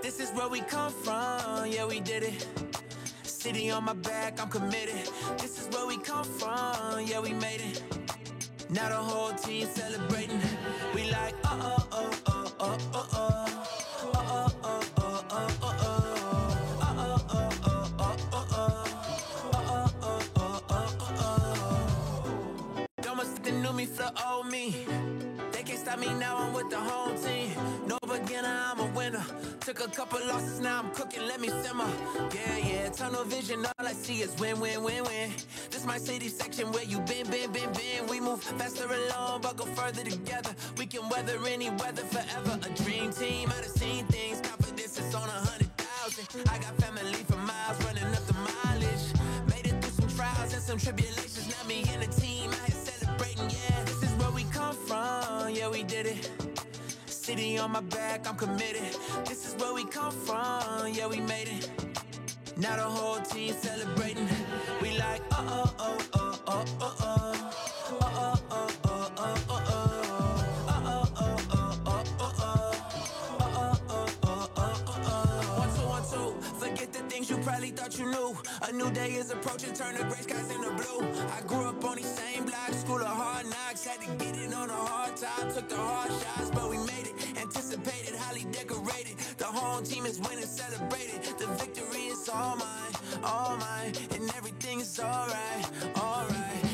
This is where we come from, yeah, we did it. City on my back, I'm committed. This is where we come from, yeah, we made it. Now the whole team celebrating. We like, oh, oh, oh, oh, oh, oh. Me for the old me. They can't stop me now, I'm with the home team. No beginner, I'm a winner. Took a couple losses, now I'm cooking, let me simmer. Yeah, tunnel vision, all I see is win, win, win, win. This my city section where you been. We move faster alone, but go further together. We can weather any weather forever. A dream team, I done seen things. Confidence is on 100,000. I got family for miles, running up the mileage. Made it through some trials and some tribulations. Now me and the team, I celebrating, yeah. This is where we come from, yeah, we did it. City on my back, I'm committed. This is where we come from, yeah, we made it. Now the whole team celebrating. We like, oh, oh, oh, oh, oh, oh, oh. You probably thought you knew. A new day is approaching, turn the gray skies into blue. I grew up on these same blocks, school of hard knocks. Had to get it on a hard time, took the hard shots, but we made it. Anticipated, highly decorated. The home team is winning, celebrated. The victory is all mine, and everything is alright.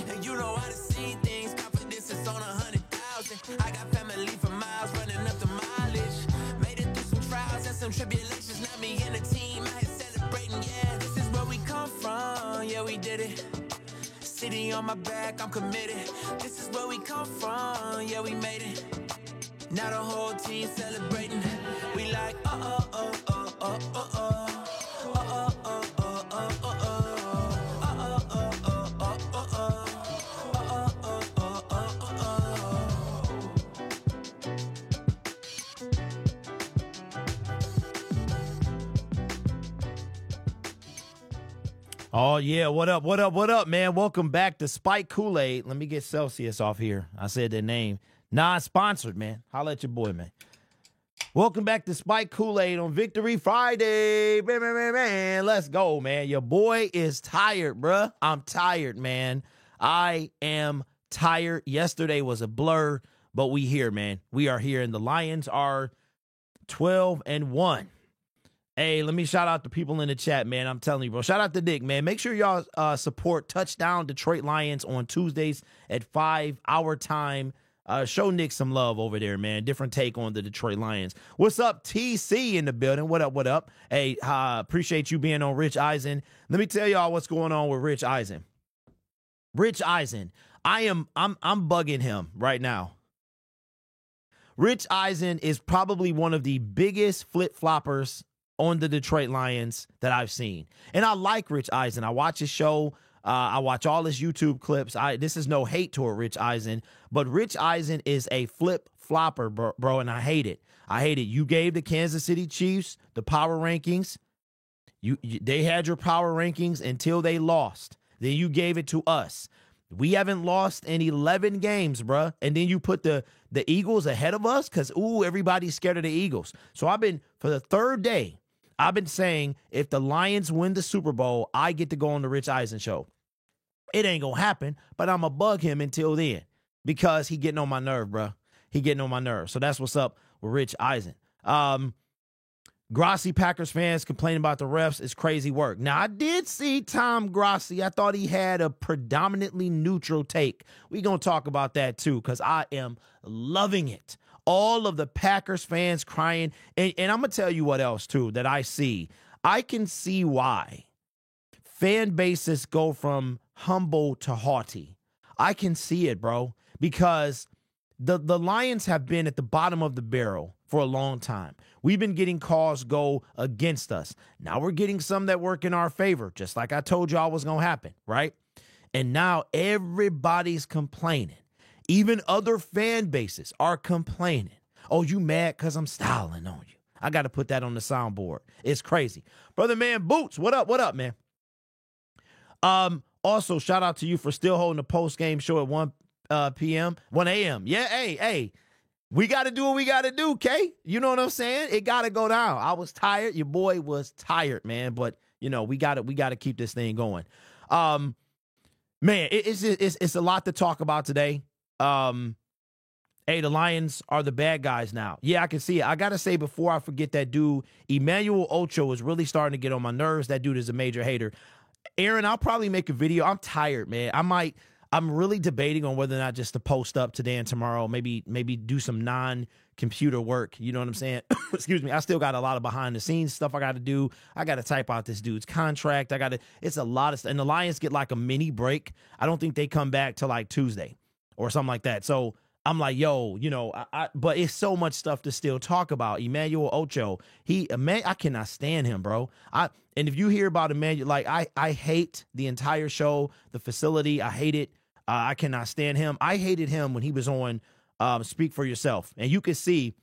And you know how to see things, confidence is on 100,000. I got family for miles, running up the mileage. Made it through some trials and some tribulations. Now me and the team, I yeah, this is where we come from, yeah, we did it. City on my back, I'm committed. This is where we come from, yeah, we made it. Now the whole team celebrating. We like, oh, oh, oh, oh, oh, oh. Oh, yeah. What up, man? Welcome back to Spike Kool-Aid. Let me get Celsius off here. I said their name. Non-sponsored, man. Holla at your boy, man. Welcome back to Spike Kool-Aid on Victory Friday. Man. Let's go, man. Your boy is tired, bruh. I'm tired, man. I am tired. Yesterday was a blur, but we here, man. We are here, and the Lions are 12-1. Hey, let me shout out the people in the chat, man. I'm telling you, bro. Shout out to Dick, man. Make sure y'all support Touchdown Detroit Lions on Tuesdays at 5 our time. Show Nick some love over there, man. Different take on the Detroit Lions. What's up, TC in the building? What up? Hey, appreciate you being on Rich Eisen. Let me tell y'all what's going on with Rich Eisen. Rich Eisen, I'm bugging him right now. Rich Eisen is probably one of the biggest flip-floppers on the Detroit Lions that I've seen. And I like Rich Eisen. I watch his show. I watch all his YouTube clips. This is no hate toward Rich Eisen, but Rich Eisen is a flip-flopper, bro, and I hate it. You gave the Kansas City Chiefs the power rankings. They had your power rankings until they lost. Then you gave it to us. We haven't lost in 11 games, bruh. And then you put the Eagles ahead of us because, everybody's scared of the Eagles. So for the third day, I've been saying if the Lions win the Super Bowl, I get to go on the Rich Eisen show. It ain't going to happen, but I'm going to bug him until then because he getting on my nerve, bruh. He getting on my nerve. So that's what's up with Rich Eisen. Grassi Packers fans complaining about the refs is crazy work. Now, I did see Tom Grassi. I thought he had a predominantly neutral take. We're going to talk about that, too, because I am loving it. All of the Packers fans crying. And I'm going to tell you what else, too, that I see. I can see why fan bases go from humble to haughty. I can see it, bro, because the Lions have been at the bottom of the barrel for a long time. We've been getting calls go against us. Now we're getting some that work in our favor, just like I told y'all was going to happen, right? And now everybody's complaining. Even other fan bases are complaining. Oh, you mad because I'm styling on you. I got to put that on the soundboard. It's crazy. Brother Man Boots, what up, man? Also, shout out to you for still holding the post-game show at 1 a.m. Yeah, hey. we got to do what we got to do, Kay. You know what I'm saying? It got to go down. I was tired. Your boy was tired, man. But, you know, we got to keep this thing going. Man, it's a lot to talk about today. Hey, the Lions are the bad guys now. Yeah, I can see it. I got to say, before I forget, that dude, Emmanuel Ocho, is really starting to get on my nerves. That dude is a major hater. Aaron, I'll probably make a video. I'm tired, man. I'm really debating on whether or not just to post up today and tomorrow, maybe do some non-computer work. You know what I'm saying? Excuse me. I still got a lot of behind-the-scenes stuff I got to do. I got to type out this dude's contract. It's a lot of stuff. And the Lions get like a mini break. I don't think they come back till like Tuesday or something like that. So I'm like, yo, you know, but it's so much stuff to still talk about. Emmanuel Ocho, I cannot stand him, bro. And if you hear about Emmanuel, like I hate the entire show, the facility. I hate it. I cannot stand him. I hated him when he was on Speak for Yourself, and you could see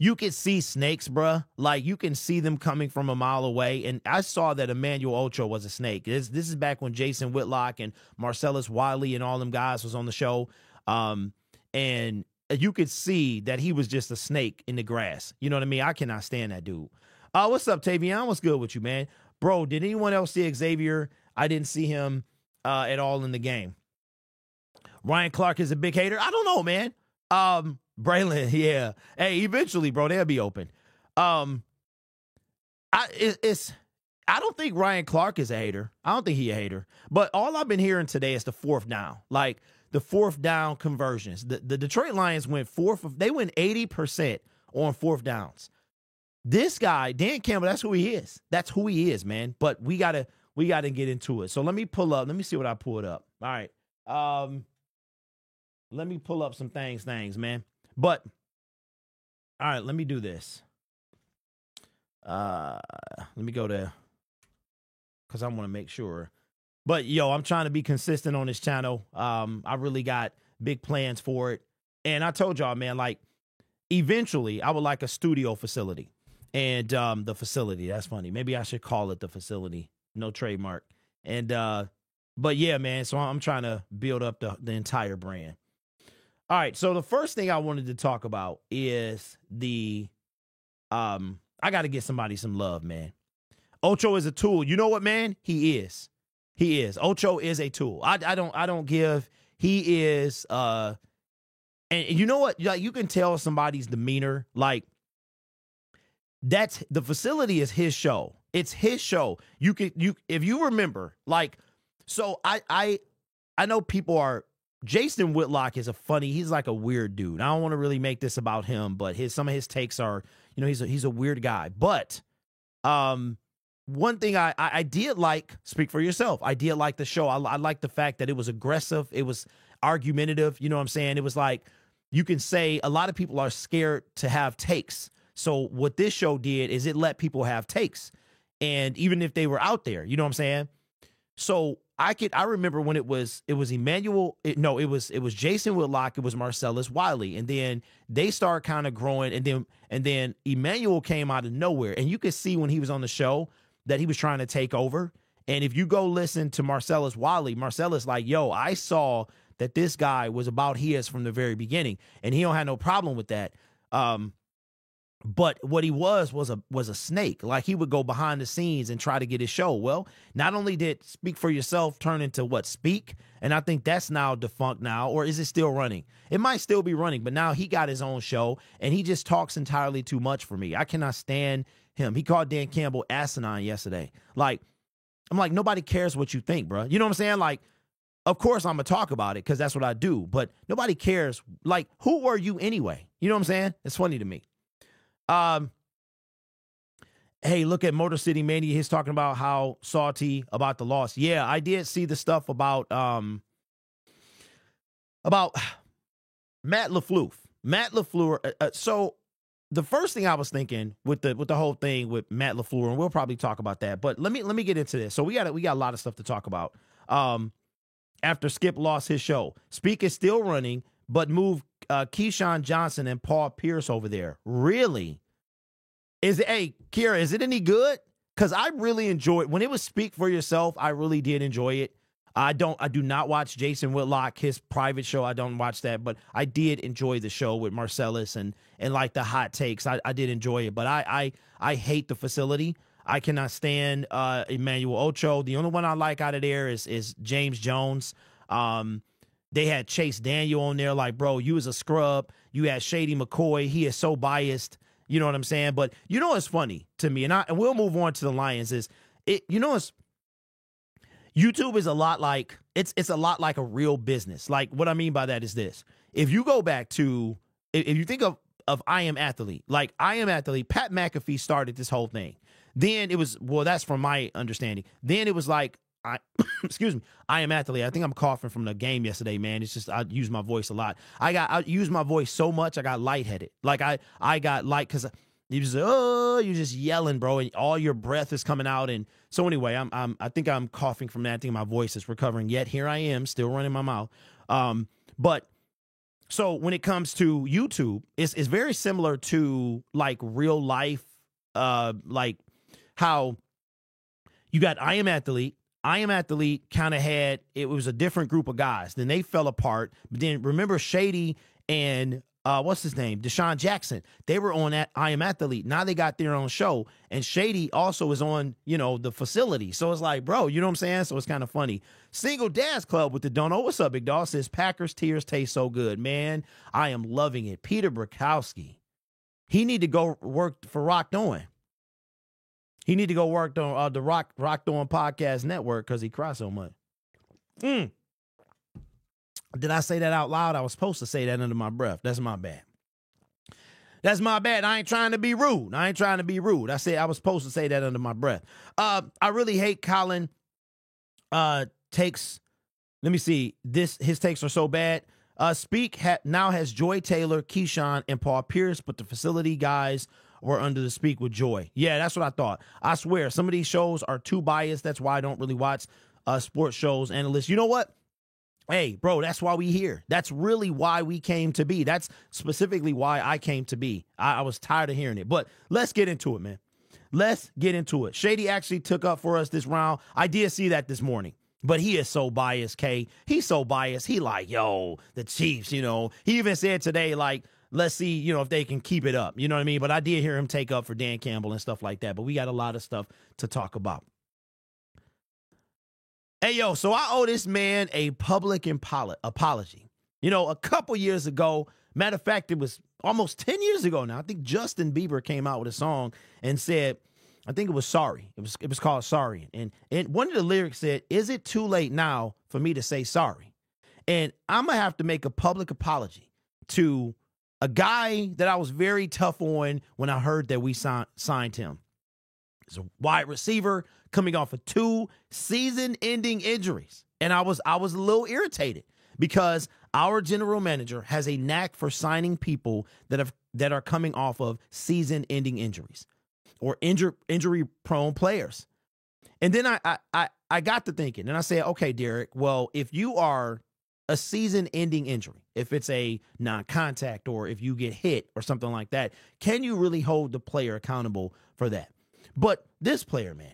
snakes, bruh. Like you can see them coming from a mile away. And I saw that Emmanuel Ocho was a snake. This is back when Jason Whitlock and Marcellus Wiley and all them guys was on the show. And you could see that he was just a snake in the grass. You know what I mean? I cannot stand that dude. What's up, Tavion? What's good with you, man? Bro, did anyone else see Xavier? I didn't see him at all in the game. Ryan Clark is a big hater. I don't know, man. Braylon, yeah. Hey, eventually, bro, they'll be open. I don't think Ryan Clark is a hater. I don't think he's a hater. But all I've been hearing today is the fourth down. Like the fourth down conversions. The Detroit Lions went 80% on fourth downs. This guy, Dan Campbell, that's who he is. That's who he is, man. But we gotta get into it. So let me see what I pulled up. All right. Let me pull up some things, man. But all right, let me do this. Let me go there because I want to make sure. But yo, I'm trying to be consistent on this channel. I really got big plans for it. And I told y'all, man, like eventually I would like a studio facility. And the facility, that's funny. Maybe I should call it the facility. No trademark. And but yeah, man, so I'm trying to build up the entire brand. All right, so the first thing I wanted to talk about is I got to get somebody some love, man. Ocho is a tool. You know what, man? He is. Ocho is a tool. I don't give. He is. And you know what? Like you can tell somebody's demeanor. Like that's the facility is his show. It's his show. If you remember, like, so I know people are. Jason Whitlock is he's like a weird dude. I don't want to really make this about him, but some of his takes are, you know, he's a weird guy. But one thing I did like, Speak for Yourself. I did like the show. I like the fact that it was aggressive. It was argumentative. You know what I'm saying? It was like, you can say a lot of people are scared to have takes. So what this show did is it let people have takes. And even if they were out there, you know what I'm saying? So I remember when it was Emmanuel. It was Jason Whitlock. It was Marcellus Wiley, and then they started kind of growing, and then Emmanuel came out of nowhere, and you could see when he was on the show that he was trying to take over. And if you go listen to Marcellus Wiley, Marcellus like, yo, I saw that this guy was about his from the very beginning, and he don't have no problem with that. But what he was a snake. Like he would go behind the scenes and try to get his show. Well, not only did Speak for Yourself turn into Speak, and I think that's now defunct now, or is it still running? It might still be running, but now he got his own show, and he just talks entirely too much for me. I cannot stand him. He called Dan Campbell asinine yesterday. Like, I'm like, nobody cares what you think, bro. You know what I'm saying? Like, of course I'm going to talk about it because that's what I do, but nobody cares. Like, who are you anyway? You know what I'm saying? It's funny to me. Hey, look at Motor City Mania. He's talking about how salty about the loss. Yeah, I did see the stuff about Matt LaFleur. Matt LaFleur. So the first thing I was thinking with the whole thing with Matt LaFleur, and we'll probably talk about that. But let me get into this. So we got a lot of stuff to talk about. After Skip lost his show, Speak is still running, but moved Keyshawn Johnson and Paul Pierce over there. Really? Hey, Kira, is it any good? Because I really enjoyed when it was Speak for Yourself. I really did enjoy it. I do not watch Jason Whitlock, his private show. I don't watch that, but I did enjoy the show with Marcellus and like the hot takes. I did enjoy it, but I hate the facility. I cannot stand Emmanuel Ocho. The only one I like out of there is James Jones. They had Chase Daniel on there. Like, bro, you was a scrub. You had Shady McCoy. He is so biased. You know what I'm saying? But you know what's funny to me, and we'll move on to the Lions. YouTube is a lot like it's a lot like a real business. Like, what I mean by that is this: if you go back to if you think of I Am Athlete, like I Am Athlete, Pat McAfee started this whole thing. Then it was, well, that's from my understanding. Then it was like, excuse me, I Am Athlete. I think I'm coughing from the game yesterday, man. It's just I use my voice a lot. I use my voice so much I got lightheaded. Like I got because you just yelling, bro, and all your breath is coming out. And so anyway, I think I'm coughing from that. I think my voice is recovering. Yet here I am, still running my mouth. But so when it comes to YouTube, it's very similar to like real life, like how you got I Am Athlete. I Am Athlete kind of it was a different group of guys. Then they fell apart. But then remember Shady and what's his name? Deshaun Jackson. They were on that I Am Athlete. Now they got their own show. And Shady also is on, the facility. So it's like, bro, you know what I'm saying? So it's kind of funny. Single Dance Club with the Dono. What's up, big dog? Says Packers tears taste so good. Man, I am loving it. Peter Bukowski. He need to go work for Rock Doing. He need to go work on the Rock Doing Podcast Network because he cries so much. Did I say that out loud? I was supposed to say that under my breath. That's my bad. That's my bad. I ain't trying to be rude. I said I was supposed to say that under my breath. I really hate Colin takes. Let me see. His takes are so bad. Speak now has Joy Taylor, Keyshawn, and Paul Pierce, but the facility guys were under the Speak with Joy. Yeah, that's what I thought. I swear, some of these shows are too biased. That's why I don't really watch sports shows, analysts. You know what? Hey, bro, that's why we here. That's really why we came to be. That's specifically why I came to be. I was tired of hearing it. But let's get into it, man. Let's get into it. Shady actually took up for us this round. I did see that this morning. But he is so biased, K. He's so biased. He like, yo, the Chiefs, He even said today, like, let's see, if they can keep it up. You know what I mean? But I did hear him take up for Dan Campbell and stuff like that. But we got a lot of stuff to talk about. Hey, yo, so I owe this man a public apology. A couple years ago, matter of fact, it was almost 10 years ago now. I think Justin Bieber came out with a song and said, I think it was Sorry. It was called Sorry. And one of the lyrics said, is it too late now for me to say sorry? And I'm going to have to make a public apology to a guy that I was very tough on when I heard that we signed him. He's a wide receiver coming off of 2 season-ending injuries. And I was a little irritated because our general manager has a knack for signing people that are coming off of season-ending injuries or injury-prone players. And then I got to thinking, and I said, okay, Derek, well, if you are a season-ending injury, if it's a non-contact or if you get hit or something like that, can you really hold the player accountable for that? But this player, man,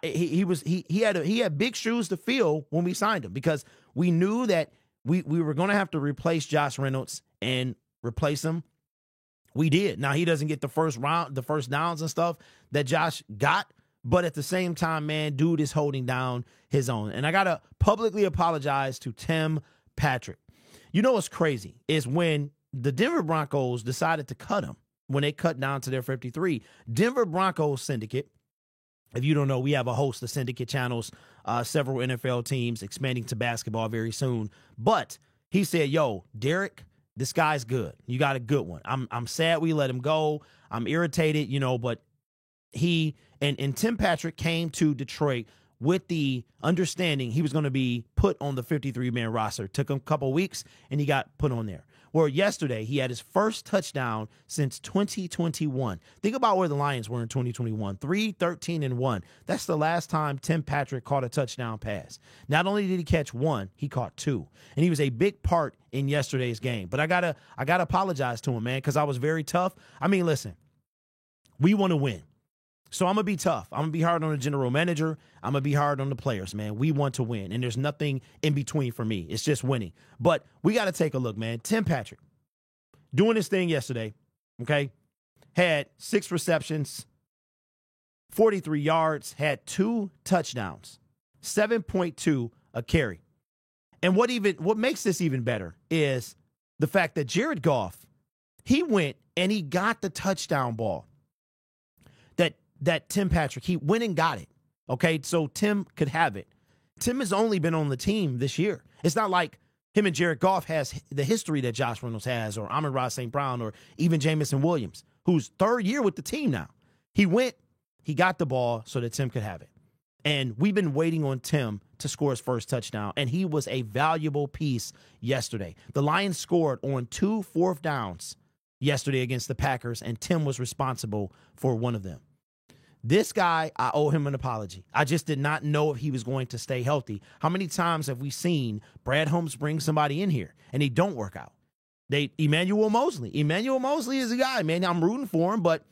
he had big shoes to fill when we signed him because we knew that we were going to have to replace Josh Reynolds and replace him. We did. Now he doesn't get the first downs and stuff that Josh got, but at the same time, man, dude is holding down his own. And I got to publicly apologize to Tim Patrick. You know what's crazy is when the Denver Broncos decided to cut him, when they cut down to their 53, Denver Broncos Syndicate, if you don't know, we have a host of syndicate channels, several NFL teams expanding to basketball very soon. But he said, yo, Derek, this guy's good. You got a good one. I'm sad we let him go. I'm irritated, but he and Tim Patrick came to Detroit with the understanding he was going to be put on the 53-man roster. Took him a couple weeks, and he got put on there. Well, yesterday, he had his first touchdown since 2021. Think about where the Lions were in 2021. 3-13-1. That's the last time Tim Patrick caught a touchdown pass. Not only did he catch 1, he caught 2. And he was a big part in yesterday's game. But I gotta apologize to him, man, because I was very tough. I mean, listen, we want to win. So I'm going to be tough. I'm going to be hard on the general manager. I'm going to be hard on the players, man. We want to win, and there's nothing in between for me. It's just winning. But we got to take a look, man. Tim Patrick, doing his thing yesterday, okay, had 6 receptions, 43 yards, had 2 touchdowns, 7.2 a carry. And what makes this even better is the fact that Jared Goff, he went and he got the touchdown ball that Tim Patrick, he went and got it, okay, so Tim could have it. Tim has only been on the team this year. It's not like him and Jared Goff has the history that Josh Reynolds has, or Amon-Ra St. Brown, or even Jamison Williams, who's 3rd year with the team now. He went, he got the ball so that Tim could have it. And we've been waiting on Tim to score his first touchdown, and he was a valuable piece yesterday. The Lions scored on 2 4th downs yesterday against the Packers, and Tim was responsible for one of them. This guy, I owe him an apology. I just did not know if he was going to stay healthy. How many times have we seen Brad Holmes bring somebody in here and they don't work out? Emmanuel Mosley. Emmanuel Mosley is a guy, man. I'm rooting for him, but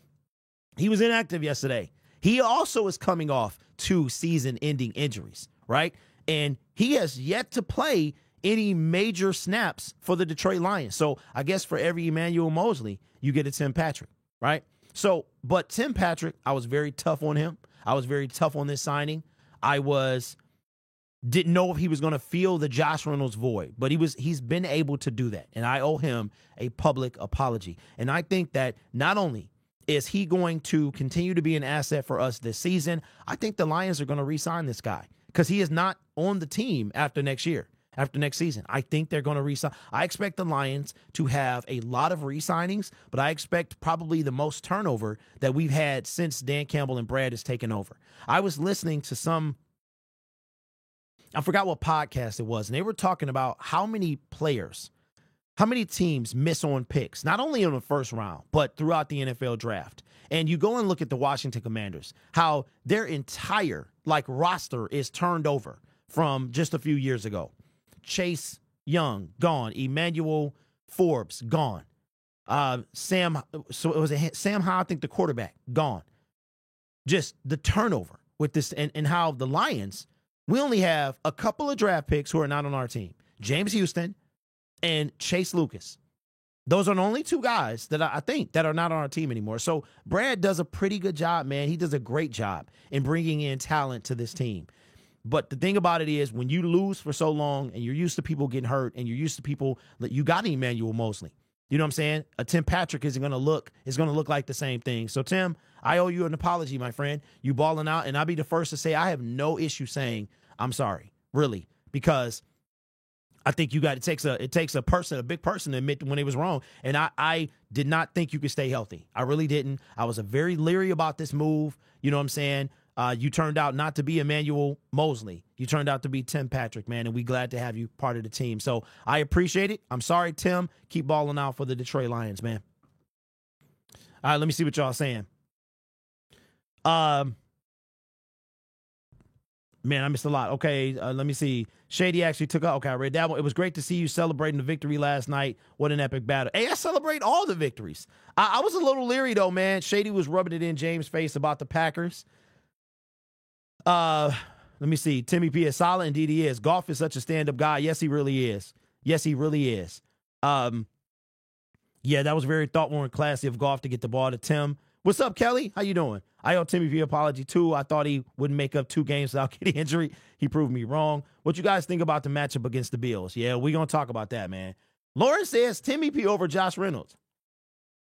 he was inactive yesterday. He also is coming off 2 season-ending injuries, right? And he has yet to play any major snaps for the Detroit Lions. So I guess for every Emmanuel Mosley, you get a Tim Patrick, right? So, but Tim Patrick, I was very tough on him. I was very tough on this signing. Didn't know if he was going to fill the Josh Reynolds void, but he's been able to do that. And I owe him a public apology. And I think that not only is he going to continue to be an asset for us this season, I think the Lions are going to re-sign this guy because he is not on the team after next season. I think they're going to re-sign. I expect the Lions to have a lot of re-signings, but I expect probably the most turnover that we've had since Dan Campbell and Brad has taken over. I was listening to I forgot what podcast it was, and they were talking about how many teams miss on picks, not only in the first round, but throughout the NFL draft. And you go and look at the Washington Commanders, how their entire roster is turned over from just a few years ago. Chase Young, gone. Emmanuel Forbes, gone. Sam Howell, I think the quarterback, gone. Just the turnover with this, and how the Lions, we only have a couple of draft picks who are not on our team. James Houston and Chase Lucas. Those are the only 2 guys that I think that are not on our team anymore. So Brad does a pretty good job, man. He does a great job in bringing in talent to this team. But the thing about it is, when you lose for so long and you're used to people getting hurt and you're used to people, you got Emmanuel Mosley. You know what I'm saying? A Tim Patrick is going to look like the same thing. So Tim, I owe you an apology, my friend. You balling out, and I'll be the first to say I have no issue saying I'm sorry, really, because I think it takes a big person to admit when it was wrong. And I did not think you could stay healthy. I really didn't. I was very leery about this move. You know what I'm saying? You turned out not to be Emmanuel Mosley. You turned out to be Tim Patrick, man, and we're glad to have you part of the team. So I appreciate it. I'm sorry, Tim. Keep balling out for the Detroit Lions, man. All right, let me see what y'all saying. Man, I missed a lot. Okay, let me see. Shady actually took out. Okay, I read that one. It was great to see you celebrating the victory last night. What an epic battle. Hey, I celebrate all the victories. I was a little leery, though, man. Shady was rubbing it in James' face about the Packers. Let me see. Timmy P is solid. Indeed, he is. Goff is such a stand-up guy. Yes, he really is. Yes, he really is. Yeah, that was very thoughtful and classy of Goff to get the ball to Tim. What's up, Kelly? How you doing? I owe Timmy P apology, too. I thought he wouldn't make up 2 games without getting injury. He proved me wrong. What you guys think about the matchup against the Bills? Yeah, we're going to talk about that, man. Lauren says Timmy P over Josh Reynolds.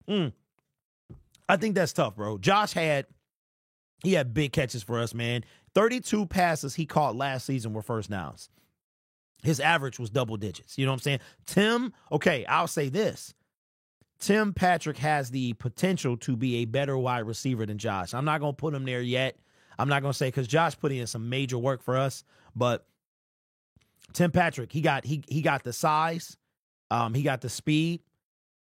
I think that's tough, bro. Josh had big catches for us, man. 32 passes he caught last season were first downs. His average was double digits. You know what I'm saying? Tim, okay, I'll say this. Tim Patrick has the potential to be a better wide receiver than Josh. I'm not going to put him there yet. I'm not going to say, because Josh put in some major work for us, but Tim Patrick, he got the size. He got the speed.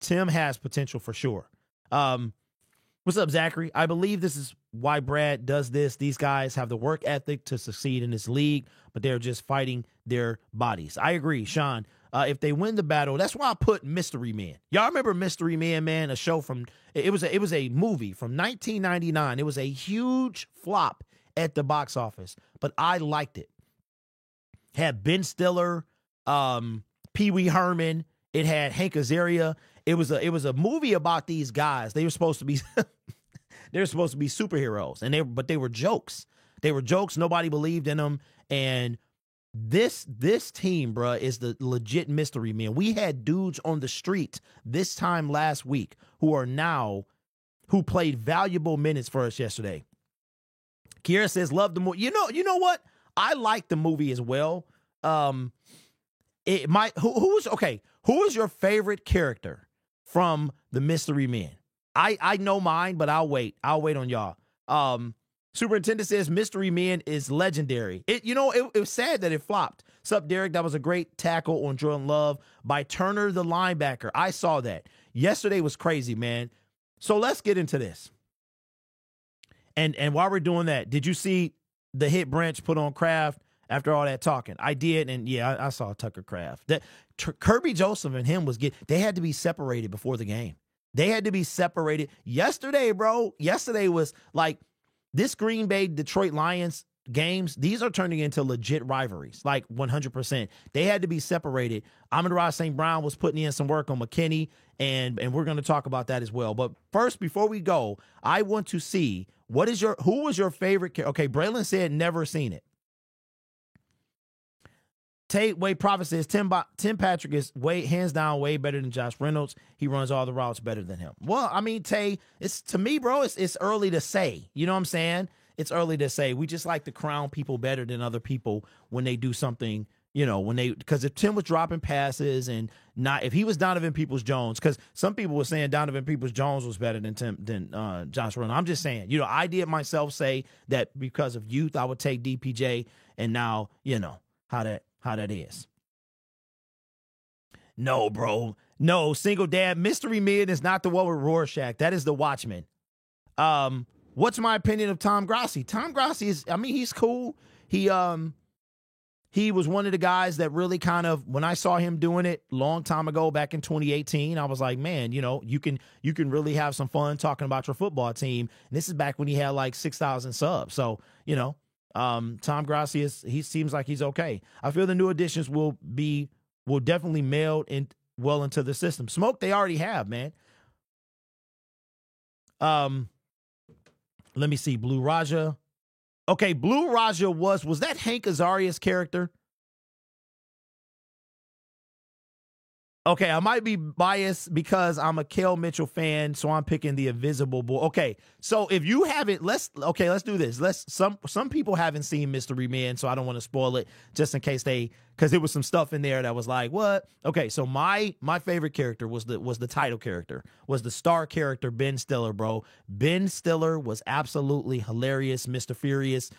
Tim has potential for sure. What's up, Zachary? I believe this is why Brad does this. These guys have the work ethic to succeed in this league, but they're just fighting their bodies. I agree, Sean. if they win the battle, that's why I put Mystery Men. Y'all remember Mystery Men, man? A show from it was a movie from 1999. It was a huge flop at the box office, but I liked it. Had Ben Stiller, Pee Wee Herman. It had Hank Azaria. It was a movie about these guys. They were supposed to be superheroes, but they were jokes. They were jokes. Nobody believed in them. And this team, bruh, is the legit Mystery Men. We had dudes on the street this time last week who played valuable minutes for us yesterday. Kiera says, love the movie. You know what? I like the movie as well. Who is your favorite character from the Mystery Men? I know mine, but I'll wait on y'all. Superintendent says Mystery Men is legendary. It was sad that it flopped. Sup, Derek? That was a great tackle on Jordan Love by Turner, the linebacker. I saw that. Yesterday was crazy, man. So let's get into this. And while we're doing that, did you see the hit Branch put on Kraft after all that talking? I did, and yeah, I saw Tucker Kraft. That Kirby Joseph and him they had to be separated before the game. They had to be separated. Yesterday, bro, was like this Green Bay Detroit Lions games, these are turning into legit rivalries, like 100%. They had to be separated. Amon-Ra St. Brown was putting in some work on McKinney, and we're going to talk about that as well. But first, before we go, I want to see who was your favorite character? Okay, Braylon said never seen it. Tate Wade Prophet says Tim Patrick is hands down way better than Josh Reynolds. He runs all the routes better than him. Well, I mean, Tay, it's to me, bro, it's early to say. You know what I'm saying? It's early to say. We just like to crown people better than other people when they do something, because if Tim was dropping passes and if he was Donovan Peoples-Jones, because some people were saying Donovan Peoples-Jones was better than Josh Reynolds. I'm just saying, I did myself say that because of youth, I would take DPJ, and now, how that is. No, bro. No, Single Dad. Mystery Men is not the one with Rorschach. That is the Watchmen. What's my opinion of Tom Grassi? Tom Grassi he's cool. He was one of the guys that really kind of, when I saw him doing it long time ago, back in 2018, I was like, man, you can really have some fun talking about your football team. And this is back when he had like 6,000 subs. So, Tom Grassi he seems like he's okay. I feel the new additions will definitely meld in well into the system. Smoke, they already have, man. Let me see. Blue Raja. Okay, Blue Raja was that Hank Azaria's character? Okay, I might be biased because I'm a Kel Mitchell fan, so I'm picking the Invisible Boy. Okay, so if you haven't, let's do this. Some people haven't seen Mystery Men, so I don't want to spoil it just in case because there was some stuff in there that was like, what? Okay, so my favorite character was the title character, was the star character, Ben Stiller, bro. Ben Stiller was absolutely hilarious, Mr. Furious.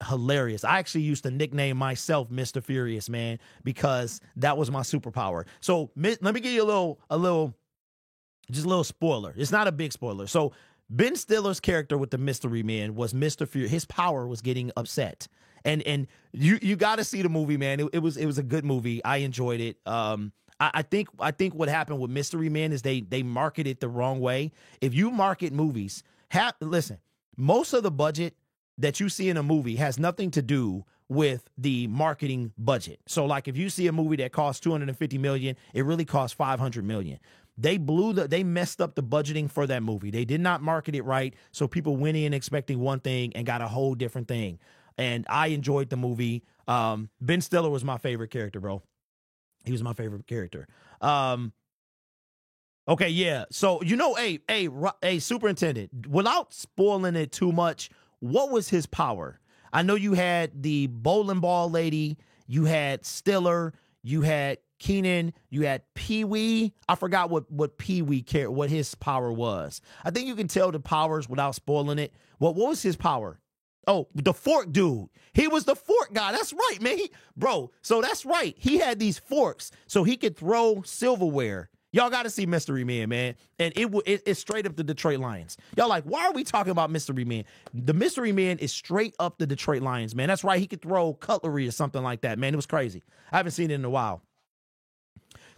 Hilarious. I actually used to nickname myself Mr. Furious, man, because that was my superpower. So let me give you a little spoiler. It's not a big spoiler. So Ben Stiller's character with the Mystery Men was Mr. Furious. His power was getting upset. And you got to see the movie, man. It was a good movie. I enjoyed it. I think what happened with Mystery Men is they market it the wrong way. If you market movies, listen, most of the budget that you see in a movie has nothing to do with the marketing budget. So like if you see a movie that costs $250 million, it really costs $500 million. They messed up the budgeting for that movie. They did not market it right. So people went in expecting one thing and got a whole different thing. And I enjoyed the movie. Ben Stiller was my favorite character, bro. He was my favorite character. Okay, yeah. So, hey, Superintendent, without spoiling it too much, what was his power? I know you had the bowling ball lady, you had Stiller, you had Keenan, you had Pee Wee. I forgot what Pee Wee what his power was. I think you can tell the powers without spoiling it. What was his power? Oh, the fork dude. He was the fork guy. That's right, man. So that's right. He had these forks so he could throw silverware. Y'all got to see Mystery Men, man. And it's straight up the Detroit Lions. Y'all like, why are we talking about Mystery Men? The Mystery Men is straight up the Detroit Lions, man. That's right. He could throw cutlery or something like that, man. It was crazy. I haven't seen it in a while.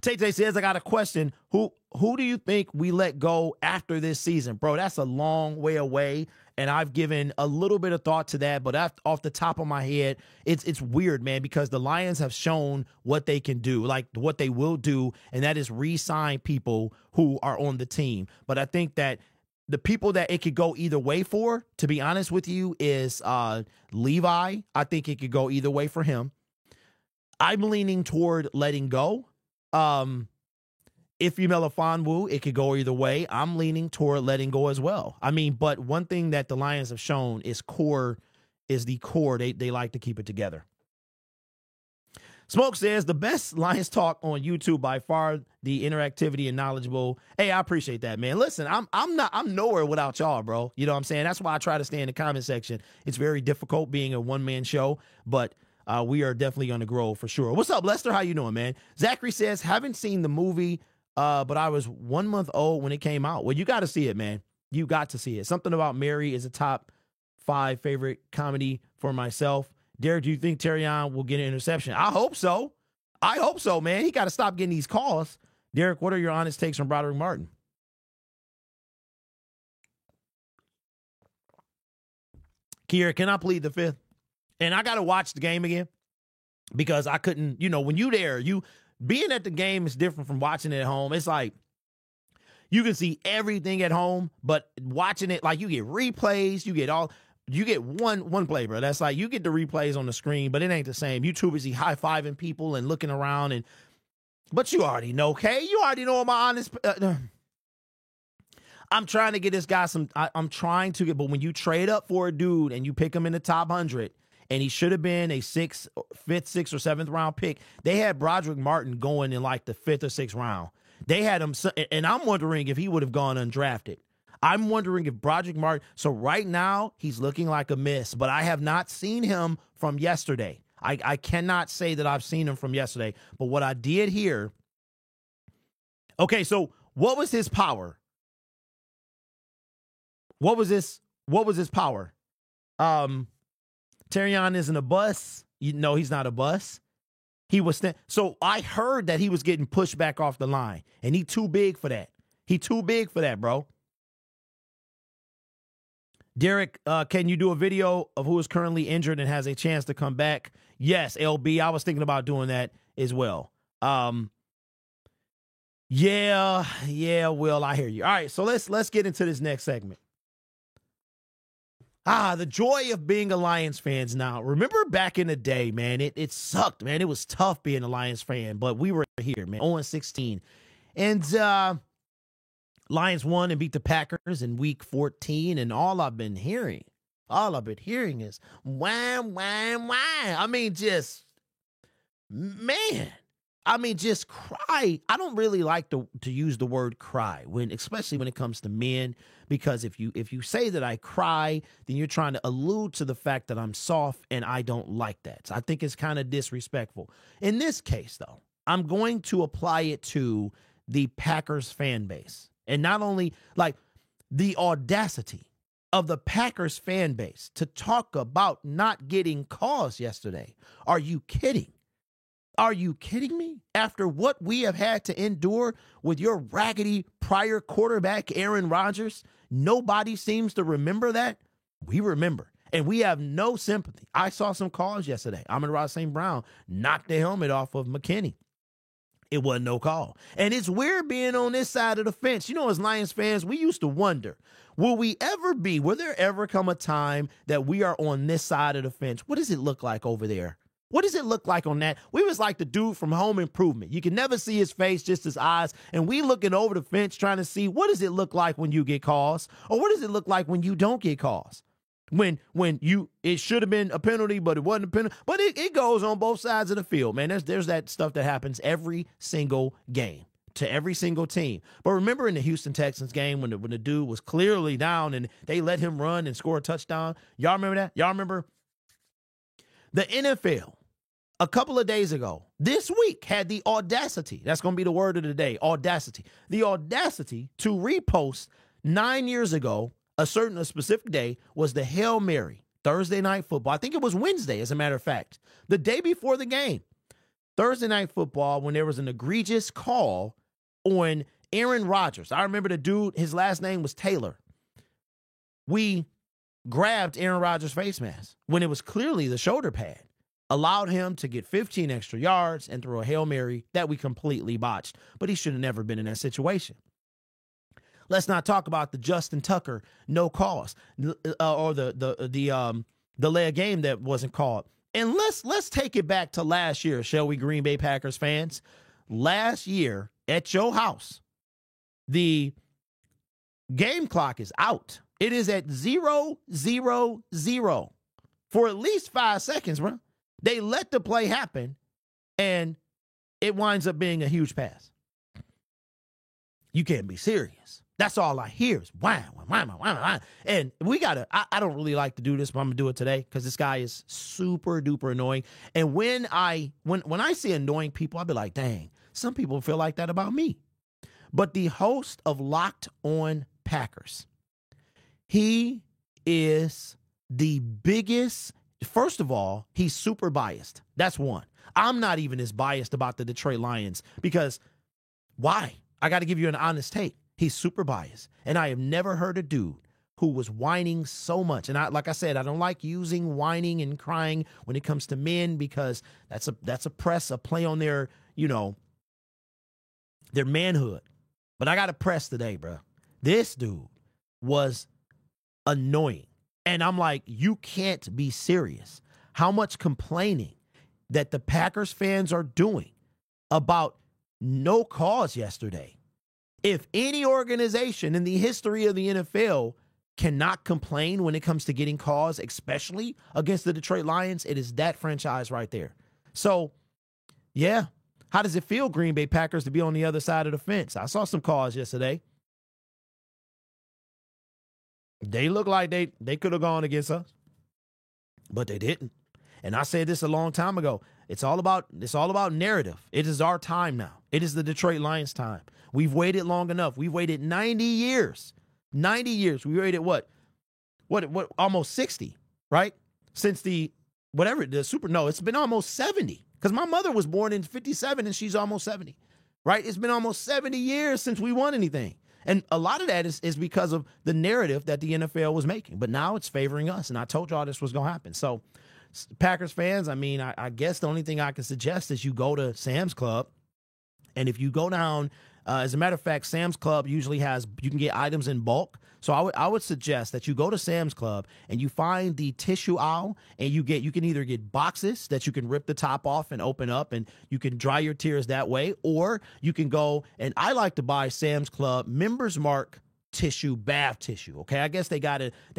Tay says, I got a question. Who do you think we let go after this season? Bro, that's a long way away, and I've given a little bit of thought to that, but off the top of my head, it's weird, man, because the Lions have shown what they can do, like what they will do, and that is re-sign people who are on the team. But I think that the people that it could go either way for, to be honest with you, is Levi. I think it could go either way for him. I'm leaning toward letting go. If Melifonwu, it could go either way. I'm leaning toward letting go as well. I mean, but one thing that the Lions have shown is the core. They like to keep it together. Smoke says the best Lions talk on YouTube by far, the interactivity and knowledgeable. Hey, I appreciate that, man. Listen, I'm nowhere without y'all, bro. You know what I'm saying? That's why I try to stay in the comment section. It's very difficult being a one-man show, but we are definitely going to grow for sure. What's up, Lester? How you doing, man? Zachary says, haven't seen the movie, but I was 1 month old when it came out. Well, you got to see it, man. You got to see it. Something About Mary is a top 5 favorite comedy for myself. Derek, do you think Terrion will get an interception? I hope so. I hope so, man. He got to stop getting these calls. Derek, what are your honest takes from Broderick Martin? Kiera, can I plead the fifth? And I got to watch the game again because I couldn't, when you there, being at the game is different from watching it at home. It's like you can see everything at home, but watching it, like you get replays, you get one play, bro. That's like you get the replays on the screen, but it ain't the same. You too busy high-fiving people and looking around, but you already know, okay? You already know my honest. I'm trying to get this guy but when you trade up for a dude and you pick him in the top 100, and he should have been a fifth, sixth, or seventh round pick, they had Broderick Martin going in like the 5th or 6th round. They had him, and I'm wondering if he would have gone undrafted. I'm wondering if Broderick Martin, so right now he's looking like a miss, but I have not seen him from yesterday. I cannot say that I've seen him from yesterday, but what I did hear, okay, so what was his power? What was his power? Terrion isn't a bus. No, he's not a bus. So I heard that he was getting pushed back off the line, and he too big for that. He too big for that, bro. Derek, can you do a video of who is currently injured and has a chance to come back? Yes, LB. I was thinking about doing that as well. Yeah, Will, I hear you. All right, so let's get into this next segment. The joy of being a Lions fans now. Remember back in the day, man, it sucked, man. It was tough being a Lions fan, but we were here, man, 0-16. And Lions won and beat the Packers in week 14, and all I've been hearing is wah, wah, wah. I mean, just cry. I don't really like to use the word cry especially when it comes to men, because if you say that I cry, then you're trying to allude to the fact that I'm soft, and I don't like that. So I think it's kind of disrespectful. In this case, though, I'm going to apply it to the Packers fan base. And not only like the audacity of the Packers fan base to talk about not getting calls yesterday. Are you kidding? Are you kidding me? After what we have had to endure with your raggedy prior quarterback, Aaron Rodgers, nobody seems to remember that. We remember, and we have no sympathy. I saw some calls yesterday. Amon-Ra St. Brown knocked the helmet off of McKinney. It wasn't no call. And it's weird being on this side of the fence. As Lions fans, we used to wonder, will there ever come a time that we are on this side of the fence? What does it look like over there? What does it look like on that? We was like the dude from Home Improvement. You can never see his face, just his eyes. And we looking over the fence trying to see, what does it look like when you get calls? Or what does it look like when you don't get calls? When it should have been a penalty, but it wasn't a penalty. But it goes on both sides of the field, man. There's that stuff that happens every single game to every single team. But remember in the Houston Texans game when the dude was clearly down and they let him run and score a touchdown? Y'all remember that? Y'all remember? The NFL, a couple of days ago, this week, had the audacity, that's going to be the word of the day, audacity, the audacity to repost 9 years ago, a specific day was the Hail Mary, Thursday Night Football. I think it was Wednesday, as a matter of fact, the day before the game. Thursday Night Football when there was an egregious call on Aaron Rodgers. I remember the dude, his last name was Taylor. We grabbed Aaron Rodgers' face mask when it was clearly the shoulder pad, allowed him to get 15 extra yards and throw a Hail Mary that we completely botched. But he should have never been in that situation. Let's not talk about the Justin Tucker no calls or the delay of game that wasn't called. And let's take it back to last year, shall we, Green Bay Packers fans? Last year at your house, the game clock is out. It is at 0-0-0 for at least 5 seconds, bro. They let the play happen, and it winds up being a huge pass. You can't be serious. That's all I hear is wham, wham, wham, wham. And we got to, I don't really like to do this, but I'm going to do it today because this guy is super duper annoying. And when I see annoying people, I'll be like, dang, some people feel like that about me. But the host of Locked On Packers, he is the biggest. First of all, he's super biased. That's one. I'm not even as biased about the Detroit Lions because why? I got to give you an honest take. He's super biased. And I have never heard a dude who was whining so much. And like I said, I don't like using whining and crying when it comes to men because that's a play on their, their manhood. But I got to press today, bro. This dude was annoying. And I'm like, you can't be serious. How much complaining that the Packers fans are doing about no calls yesterday. If any organization in the history of the NFL cannot complain when it comes to getting calls, especially against the Detroit Lions, it is that franchise right there. So, yeah. How does it feel, Green Bay Packers, to be on the other side of the fence? I saw some calls yesterday. They look like they could have gone against us, but they didn't. And I said this a long time ago. It's all about narrative. It is our time now. It is the Detroit Lions time. We've waited long enough. We've waited 90 years. 90 years. We waited what almost 60, right? Since it's been almost 70. Because my mother was born in 57 and she's almost 70, right? It's been almost 70 years since we won anything. And a lot of that is because of the narrative that the NFL was making. But now it's favoring us. And I told y'all this was going to happen. So Packers fans, I guess the only thing I can suggest is you go to Sam's Club. And if you go down, as a matter of fact, Sam's Club usually you can get items in bulk. So I would suggest that you go to Sam's Club and you find the tissue aisle and you can either get boxes that you can rip the top off and open up and you can dry your tears that way, or you can go, and I like to buy Sam's Club Members Mark tissue, bath tissue. Okay. I guess they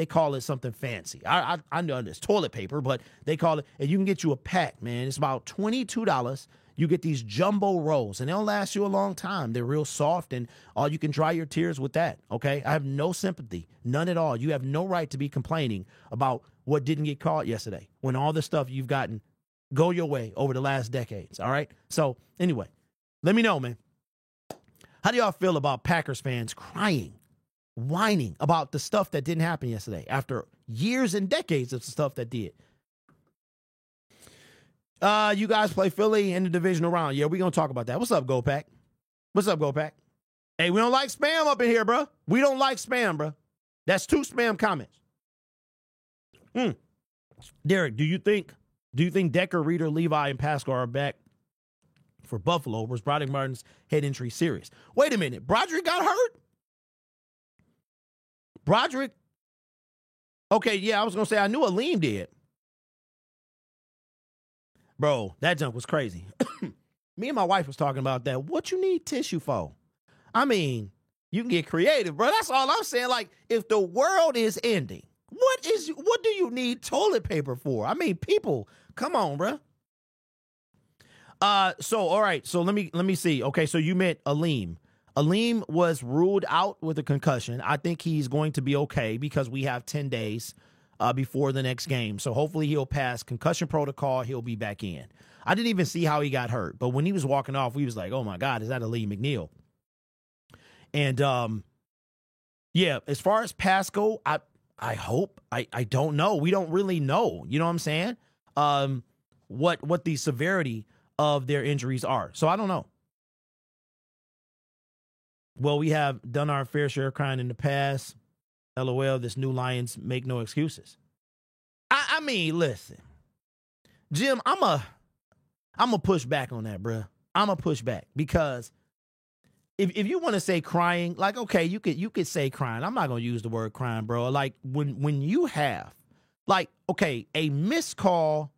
call it something fancy. I know it's toilet paper, but they call it, and you can get you a pack, man. It's about $22. You get these jumbo rolls, and they'll last you a long time. They're real soft, and you can dry your tears with that, okay? I have no sympathy, none at all. You have no right to be complaining about what didn't get caught yesterday when all the stuff you've gotten go your way over the last decades, all right? So, anyway, let me know, man. How do y'all feel about Packers fans crying, whining about the stuff that didn't happen yesterday after years and decades of stuff that did? You guys play Philly in the divisional round. Yeah, we're going to talk about that. What's up, GoPack? What's up, GoPack? Hey, we don't like spam up in here, bro. We don't like spam, bro. That's 2 spam comments. Derek, do you think Decker, Reader, Levi, and Pascal are back for Buffalo? Was Broderick Martin's head injury serious? Wait a minute. Broderick got hurt? Broderick? Okay, yeah, I was going to say I knew Aleem did. Bro, that jump was crazy. Me and my wife was talking about that. What you need tissue for? I mean, you can get creative, bro. That's all I'm saying. Like, if the world is ending, what do you need toilet paper for? I mean, people, come on, bro. So all right. So let me see. Okay, so you meant Aleem. Aleem was ruled out with a concussion. I think he's going to be okay because we have 10 days before the next game. So hopefully he'll pass concussion protocol. He'll be back in. I didn't even see how he got hurt, but when he was walking off, we was like, oh my God, is that Aleem McNeil? And yeah, as far as Pascal, I hope, I don't know. We don't really know. You know what I'm saying? What the severity of their injuries are. So I don't know. Well, we have done our fair share of crying in the past. LOL, this new Lions make no excuses. I mean, listen, Jim, I'm a push back on that, bruh. I'm a push back because if you want to say crying, like, okay, you could say crying. I'm not gonna use the word crying, bro. Like when you have, like, okay, a missed call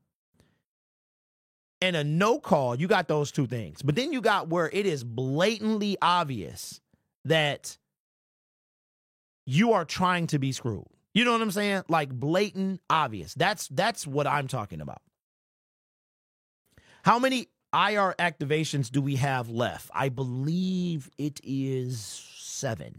and a no call, you got those two things. But then you got where it is blatantly obvious that you are trying to be screwed. You know what I'm saying? Like blatant obvious. That's what I'm talking about. How many IR activations do we have left? I believe it is 7.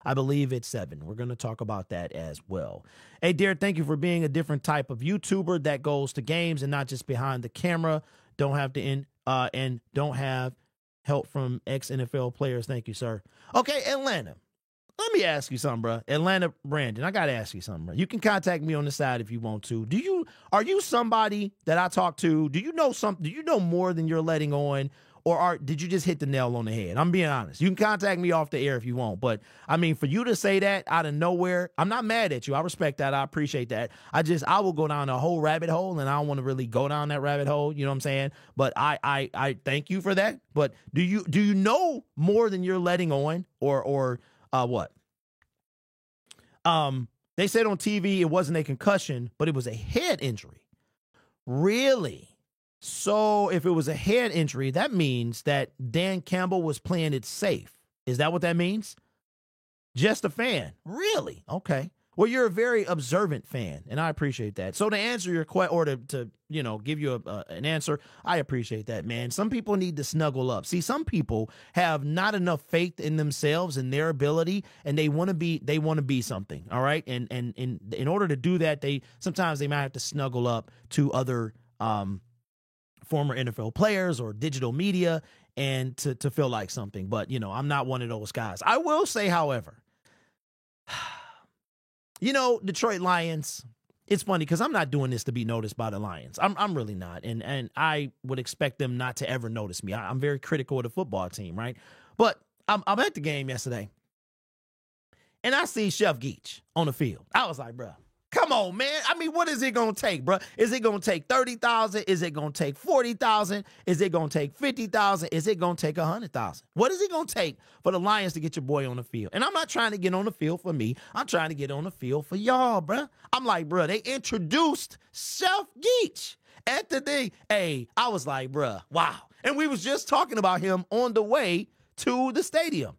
I believe it's 7. We're going to talk about that as well. Hey, dear, thank you for being a different type of YouTuber that goes to games and not just behind the camera. Don't have to and don't have help from ex-NFL players. Thank you, sir. Okay, Atlanta. Let me ask you something, bro. Atlanta Brandon, I got to ask you something, bro. You can contact me on the side if you want to. Are you somebody that I talk to? Do you know something? Do you know more than you're letting on? Or did you just hit the nail on the head? I'm being honest. You can contact me off the air if you want. But, I mean, for you to say that out of nowhere, I'm not mad at you. I respect that. I appreciate that. I will go down a whole rabbit hole, and I don't want to really go down that rabbit hole. You know what I'm saying? But I thank you for that. But do you know more than you're letting on? Or what? They said on TV it wasn't a concussion, but it was a head injury. Really? So if it was a head injury, that means that Dan Campbell was playing it safe. Is that what that means? Just a fan. Really? Okay. Well, you're a very observant fan, and I appreciate that. So to answer your question, or to give you an answer, I appreciate that, man. Some people need to snuggle up. See, some people have not enough faith in themselves and their ability, and they want to be something. All right, and in order to do that, sometimes they might have to snuggle up to other former NFL players or digital media, and to feel like something. But I'm not one of those guys. I will say, however. Detroit Lions, it's funny because I'm not doing this to be noticed by the Lions. I'm really not. And I would expect them not to ever notice me. I'm very critical of the football team, right? But I'm at the game yesterday, and I see Chef Geach on the field. I was like, bro, come on, man. I mean, what is it going to take, bro? Is it going to take 30,000? Is it going to take 40,000? Is it going to take 50,000? Is it going to take 100,000? What is it going to take for the Lions to get your boy on the field? And I'm not trying to get on the field for me. I'm trying to get on the field for y'all, bro. I'm like, bro, they introduced Chef Geach at the day. Hey, I was like, bro, wow. And we was just talking about him on the way to the stadium.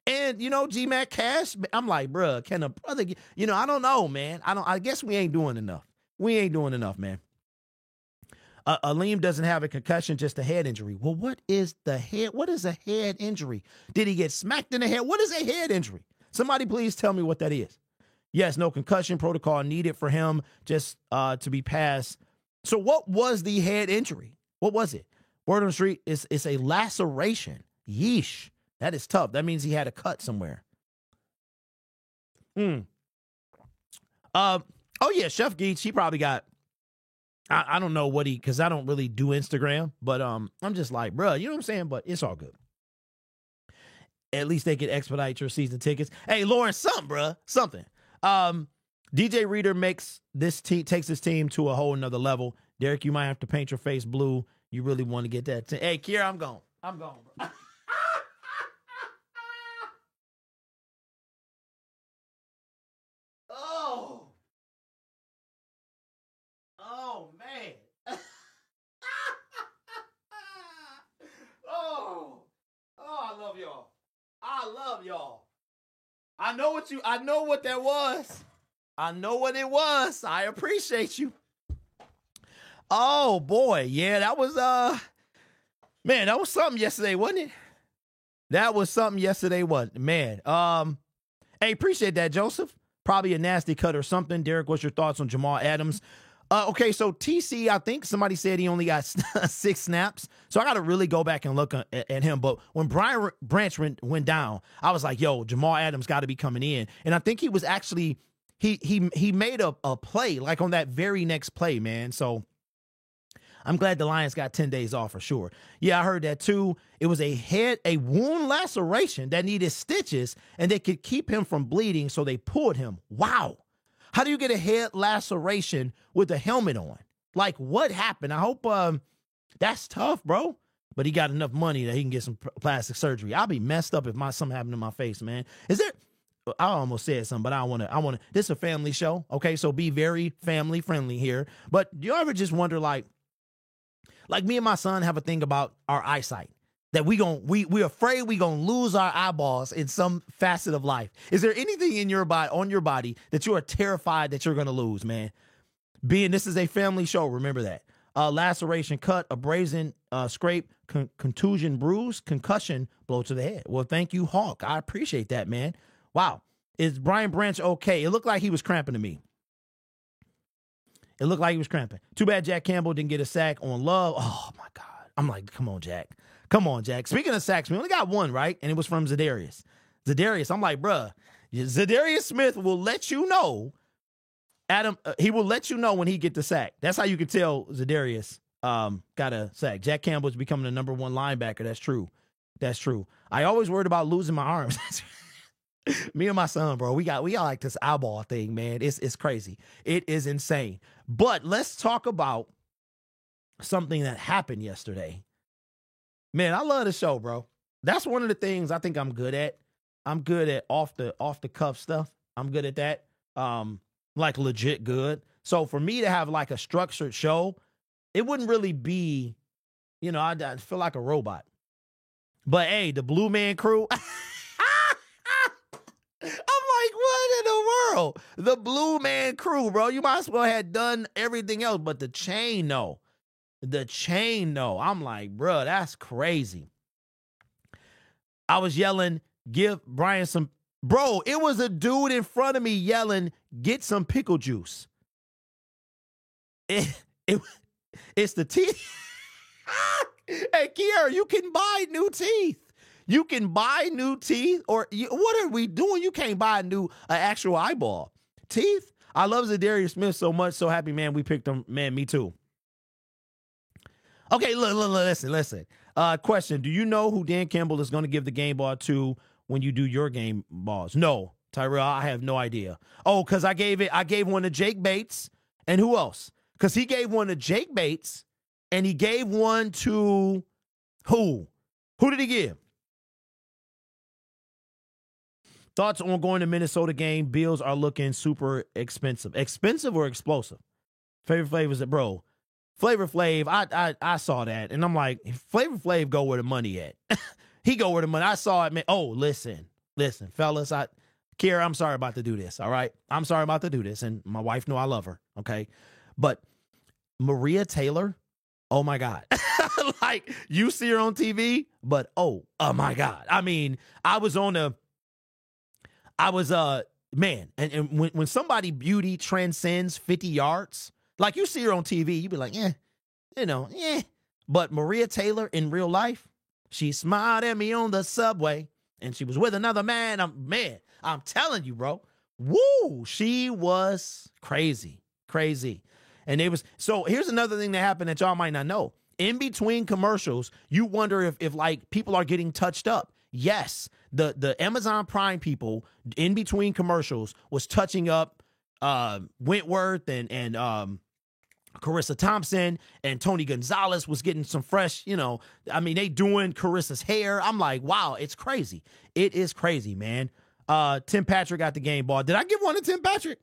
And, GMAC Cash, I'm like, bruh, can a brother get, I don't know, man. I guess we ain't doing enough. We ain't doing enough, man. Aleem doesn't have a concussion, just a head injury. Well, what is a head injury? Did he get smacked in the head? What is a head injury? Somebody please tell me what that is. Yes, no concussion protocol needed for him just to be passed. So what was the head injury? What was it? Word on the street, it's a laceration. Yeesh. That is tough. That means he had a cut somewhere. Oh, yeah, Chef Geach, he probably got, I don't know what because I don't really do Instagram, but I'm just like, bro, you know what I'm saying? But it's all good. At least they could expedite your season tickets. Hey, Lauren, something. DJ Reader takes this team to a whole nother level. Derek, you might have to paint your face blue. You really want to get that. Hey, Kiera, I'm gone, bro. Oh, man. I love y'all. I know what that was. I know what it was. I appreciate you. Oh, boy. Yeah, that was, man, that was something yesterday, wasn't it? That was something yesterday, wasn't it? Man. Hey, appreciate that, Joseph. Probably a nasty cut or something. Derek, what's your thoughts on Jamal Adams? Okay, so TC, I think somebody said he only got 6 snaps. So I got to really go back and look at him. But when Brian Branch went down, I was like, yo, Jamal Adams got to be coming in. And I think he was actually, he made a play, like on that very next play, man. So I'm glad the Lions got 10 days off for sure. Yeah, I heard that too. It was a wound laceration that needed stitches, and they could keep him from bleeding, so they pulled him. Wow. How do you get a head laceration with a helmet on? Like, what happened? I hope that's tough, bro. But he got enough money that he can get some plastic surgery. I'll be messed up if something happened to my face, man. Is there? I almost said something, but I want to. This is a family show, okay? So be very family friendly here. But do you ever just wonder, like me and my son have a thing about our eyesight, that we're afraid we gonna lose our eyeballs in some facet of life. Is there anything in your body, on your body, that you are terrified that you're gonna lose, man? This is a family show, remember that. Laceration, cut, abrasion, scrape, contusion, bruise, concussion, blow to the head. Well, thank you, Hawk. I appreciate that, man. Wow. Is Brian Branch okay? It looked like he was cramping to me. It looked like he was cramping. Too bad Jack Campbell didn't get a sack on Love. Oh, my God. I'm like, come on, Jack. Come on, Jack. Speaking of sacks, we only got one, right? And it was from Zadarius. I'm like, bruh, Zadarius Smith will let you know. Adam, he will let you know when he get the sack. That's how you can tell Zadarius got a sack. Jack Campbell's becoming the number one linebacker. That's true. That's true. I always worried about losing my arms. Me and my son, bro, we got like this eyeball thing, man. It's crazy. It is insane. But let's talk about something that happened yesterday. Man, I love the show, bro. That's one of the things I think I'm good at. I'm good at off the cuff stuff. I'm good at that. Like legit good. So for me to have like a structured show, it wouldn't really be, I feel like a robot. But hey, the Blue Man Crew. I'm like, what in the world? The Blue Man Crew, bro. You might as well have done everything else, but the chain, no. The chain, no. I'm like, bro, that's crazy. I was yelling, give Brian some. Bro, it was a dude in front of me yelling, get some pickle juice. It's the teeth. Hey, Kiara, you can buy new teeth. You can buy new teeth, what are we doing? You can't buy an actual eyeball. Teeth? I love Zadarius Smith so much. So happy, man, we picked him. Man, me too. Okay, look, listen. Question, do you know who Dan Campbell is going to give the game ball to when you do your game balls? No, Tyrell, I have no idea. Oh, because I gave one to Jake Bates. And who else? Because he gave one to Jake Bates, and he gave one to who? Who did he give? Thoughts on going to Minnesota game? Bills are looking super expensive. Expensive or explosive? Favorite Flav is it, bro? Flavor Flav, I saw that, and I'm like, Flavor Flav go where the money at. He go where the money. I saw it, man. Oh, listen, fellas. Kiara, I'm sorry about to do this, all right? I'm sorry about to do this, and my wife know I love her, okay? But Maria Taylor, oh, my God. Like, you see her on TV, but oh, my God. I mean, man, and when somebody beauty transcends 50 yards, like you see her on TV, you be like, But Maria Taylor in real life, she smiled at me on the subway, and she was with another man. I'm telling you, bro. Woo, she was crazy. And so here's another thing that happened that y'all might not know. In between commercials, you wonder if like people are getting touched up. Yes, the Amazon Prime people in between commercials was touching up Wentworth and Carissa Thompson, and Tony Gonzalez was getting some fresh, they doing Carissa's hair. I'm like, wow, it's crazy. It is crazy, man. Tim Patrick got the game ball. Did I give one to Tim Patrick?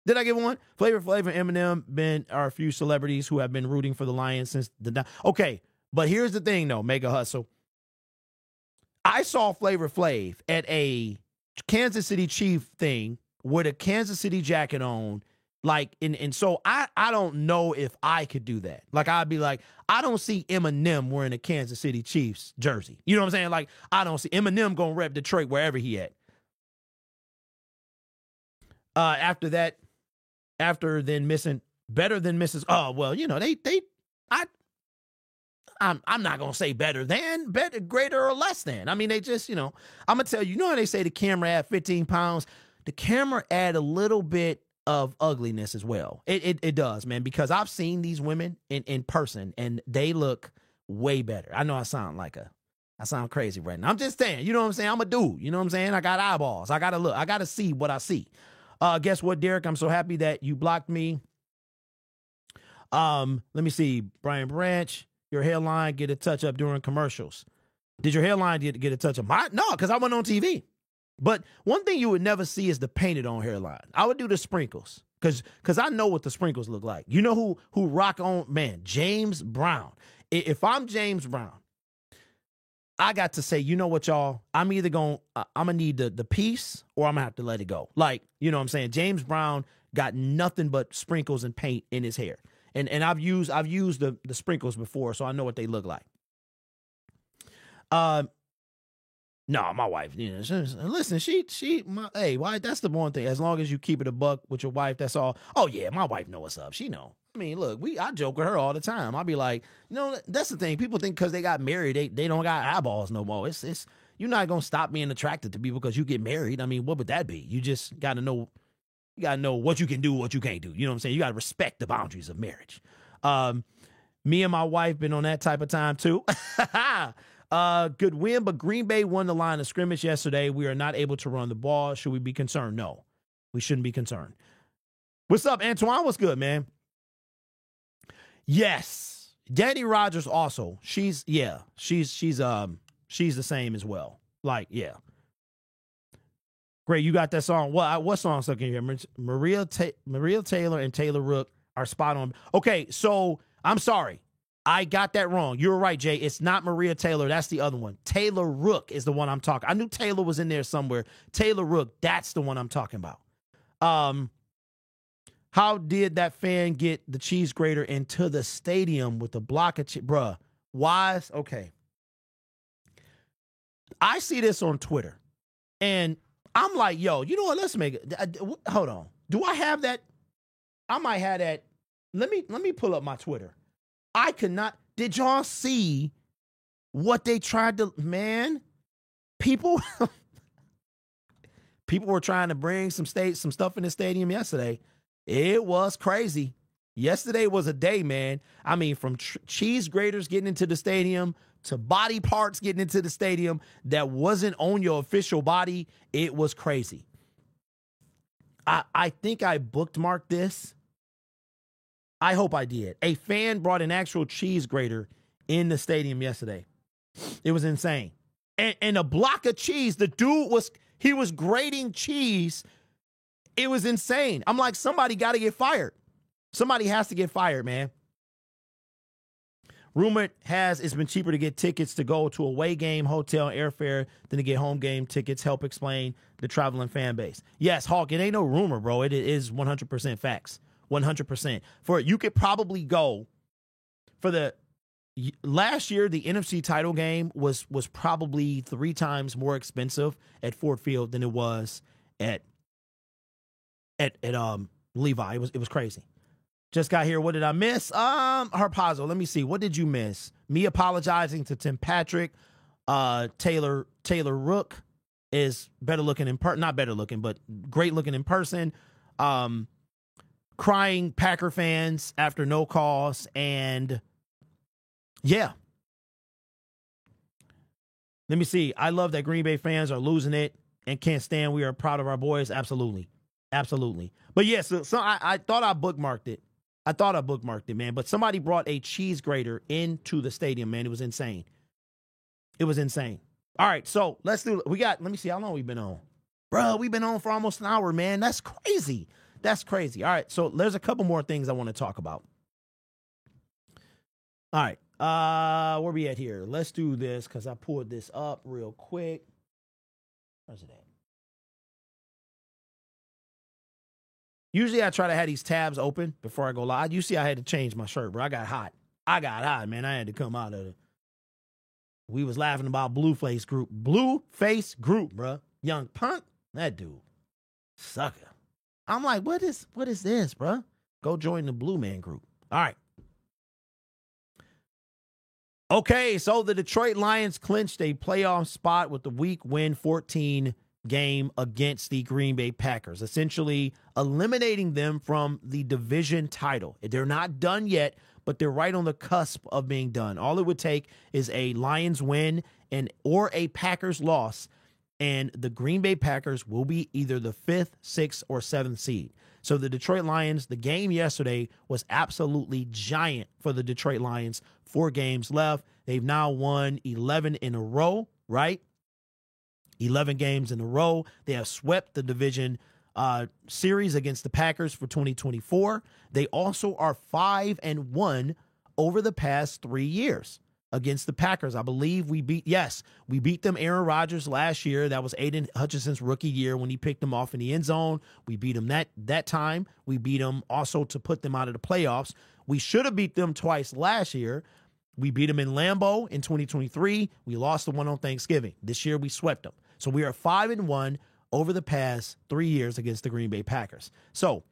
Did I give one? Flavor Flav and Eminem are a few celebrities who have been rooting for the Lions since okay, but here's the thing, though, Mega Hustle. I saw Flavor Flav at a Kansas City Chief thing with a Kansas City jacket on. Like, and so I don't know if I could do that. Like, I'd be like, I don't see Eminem wearing a Kansas City Chiefs jersey. You know what I'm saying? Like, I don't see Eminem going to rep Detroit wherever he at. After that, better than Mrs. Oh, well, I'm not going to say better, greater or less than. I mean, they just, I'm going to tell you, how they say the camera add 15 pounds? The camera add a little bit of ugliness as well. It does, man, because I've seen these women in person and they look way better. I know I sound crazy right now. I'm just saying, you know what I'm saying? I'm a dude, you know what I'm saying? I got eyeballs. I got to look. I got to see what I see. Guess what, Derek? I'm so happy that you blocked me. Let me see. Brian Branch, your hairline get a touch up during commercials. Did your hairline get a touch up? No, because I went on TV. But one thing you would never see is the painted on hairline. I would do the sprinkles because I know what the sprinkles look like. You know who rock on, man, James Brown. If I'm James Brown, I got to say, you know what, y'all? I'm either going to need the piece or I'm going to have to let it go. Like, you know what I'm saying? James Brown got nothing but sprinkles and paint in his hair. And I've used the sprinkles before, so I know what they look like. No, my wife, you know, listen, why? That's the one thing. As long as you keep it a buck with your wife, that's all. Oh yeah, my wife know what's up. She know. I mean, look, I joke with her all the time. I'll be like, you know, that's the thing. People think because they got married, they don't got eyeballs no more. It's you're not gonna stop being attracted to people because you get married. I mean, what would that be? You just gotta know. You gotta know what you can do, what you can't do. You know what I'm saying? You gotta respect the boundaries of marriage. Me and my wife been on that type of time too. Good win, but Green Bay won the line of scrimmage yesterday. We are not able to run the ball. Should we be concerned? No, we shouldn't be concerned. What's up, Antoine? What's good, man? Yes, Danny Rogers also. She's the same as well. Like, yeah. Great, you got that song. What song stuck in here? Maria Taylor and Taylor Rook are spot on. Okay, so I'm sorry. I got that wrong. You're right, Jay. It's not Maria Taylor. That's the other one. Taylor Rook is the one I'm talking. I knew Taylor was in there somewhere. Taylor Rook, that's the one I'm talking about. How did that fan get the cheese grater into the stadium with the block of cheese? Bruh, wise? Okay. I see this on Twitter, and I'm like, yo, you know what? Let's make it. Hold on. Do I have that? I might have that. Let me pull up my Twitter. I could not. Did y'all see what they tried to, man? People were trying to bring some stuff in the stadium yesterday. It was crazy. Yesterday was a day, man. I mean, from cheese graters getting into the stadium to body parts getting into the stadium that wasn't on your official body. It was crazy. I think I bookmarked this. I hope I did. A fan brought an actual cheese grater in the stadium yesterday. It was insane. And a block of cheese, the dude was grating cheese. It was insane. I'm like, somebody got to get fired. Somebody has to get fired, man. Rumor has it's been cheaper to get tickets to go to away game, hotel, airfare than to get home game tickets. Help explain the traveling fan base. Yes, Hawk, it ain't no rumor, bro. It is 100% facts. 100%. You could probably go for the last year. The NFC title game was probably 3 times more expensive at Ford Field than it was at Levi. It was crazy. Just got here. What did I miss? Harpazo. Let me see. What did you miss? Me apologizing to Tim Patrick. Taylor Rook is better looking not better looking, but great looking in person. Crying Packer fans after no calls, and yeah. Let me see. I love that Green Bay fans are losing it and can't stand. We are proud of our boys. Absolutely. Absolutely. But yes, so I thought I bookmarked it. Man. But somebody brought a cheese grater into the stadium, man. It was insane. All right, so let's do. Let me see how long we've been on. Bro, we've been on for almost an hour, man. That's crazy. All right, so there's a couple more things I want to talk about. All right, where we at here? Let's do this because I pulled this up real quick. Where's it at? Usually I try to have these tabs open before I go live. You see I had to change my shirt, bro. I got hot, man. I had to come out of it. We was laughing about Blueface Group, bro. Young Punk, that dude, sucker. I'm like, what is this, bro? Go join the Blue Man Group. All right. Okay, so the Detroit Lions clinched a playoff spot with the week win 14 game against the Green Bay Packers, essentially eliminating them from the division title. They're not done yet, but they're right on the cusp of being done. All it would take is a Lions win or a Packers loss, and the Green Bay Packers will be either the 5th, 6th, or 7th seed. So the Detroit Lions, the game yesterday was absolutely giant for the Detroit Lions. 4 games left. They've now won 11 in a row, right? 11 games in a row. They have swept the division series against the Packers for 2024. They also are 5-1 over the past 3 years against the Packers. I believe we beat them Aaron Rodgers last year. That was Aiden Hutchinson's rookie year when he picked them off in the end zone. We beat them that time. We beat them also to put them out of the playoffs. We should have beat them twice last year. We beat them in Lambeau in 2023. We lost the one on Thanksgiving. This year we swept them. So we are 5-1 over the past 3 years against the Green Bay Packers. So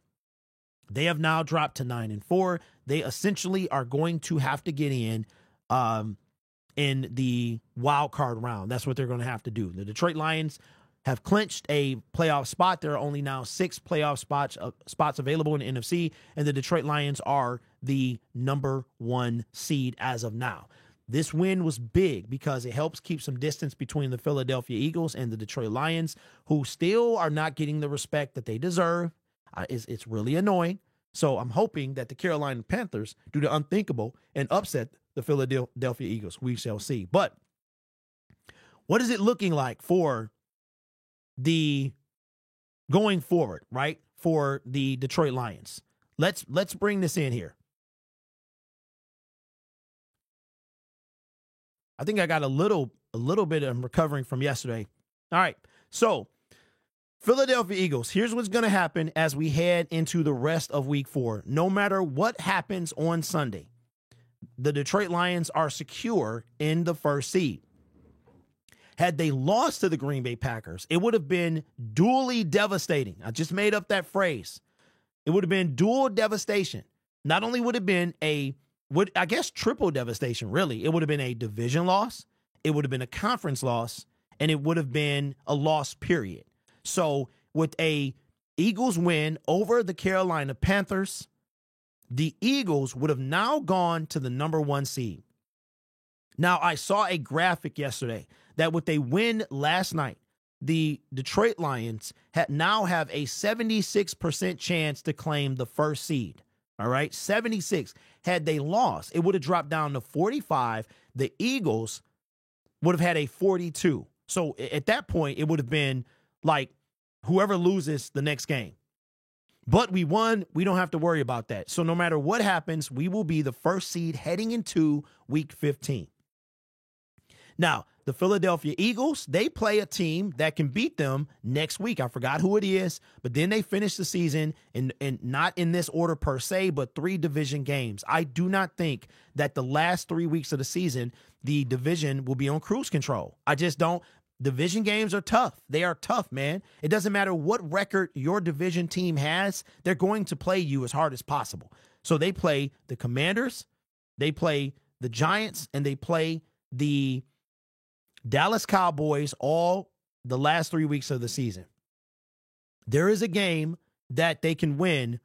they have now dropped to 9-4. They essentially are going to have to get in the wild card round. That's what they're going to have to do. The Detroit Lions have clinched a playoff spot. There are only now 6 playoff spots available in the NFC, and the Detroit Lions are the number 1 seed as of now. This win was big because it helps keep some distance between the Philadelphia Eagles and the Detroit Lions, who still are not getting the respect that they deserve. It's really annoying. So I'm hoping that the Carolina Panthers do the unthinkable and upset the Philadelphia Eagles. We shall see. But what is it looking like for the going forward, right? For the Detroit Lions. Let's bring this in here. I think I got a little bit of recovering from yesterday. All right. So Philadelphia Eagles, here's what's going to happen as we head into the rest of week 4. No matter what happens on Sunday, the Detroit Lions are secure in the 1st seed. Had they lost to the Green Bay Packers, it would have been dually devastating. I just made up that phrase. It would have been dual devastation. Not only would it have been triple devastation, really. It would have been a division loss, it would have been a conference loss, and it would have been a loss, period. So with a Eagles win over the Carolina Panthers, the Eagles would have now gone to the number 1 seed. Now, I saw a graphic yesterday that with a win last night, the Detroit Lions now have a 76% chance to claim the 1st seed. All right, 76. Had they lost, it would have dropped down to 45. The Eagles would have had a 42. So at that point, it would have been like whoever loses the next game. But we won. We don't have to worry about that. So no matter what happens, we will be the 1st seed heading into week 15. Now, the Philadelphia Eagles, they play a team that can beat them next week. I forgot who it is, but then they finish the season in not in this order per se, but 3 division games. I do not think that the last 3 weeks of the season, the division will be on cruise control. I just don't. Division games are tough. They are tough, man. It doesn't matter what record your division team has. They're going to play you as hard as possible. So they play the Commanders, they play the Giants, and they play the Dallas Cowboys all the last 3 weeks of the season. There is a game that they can win,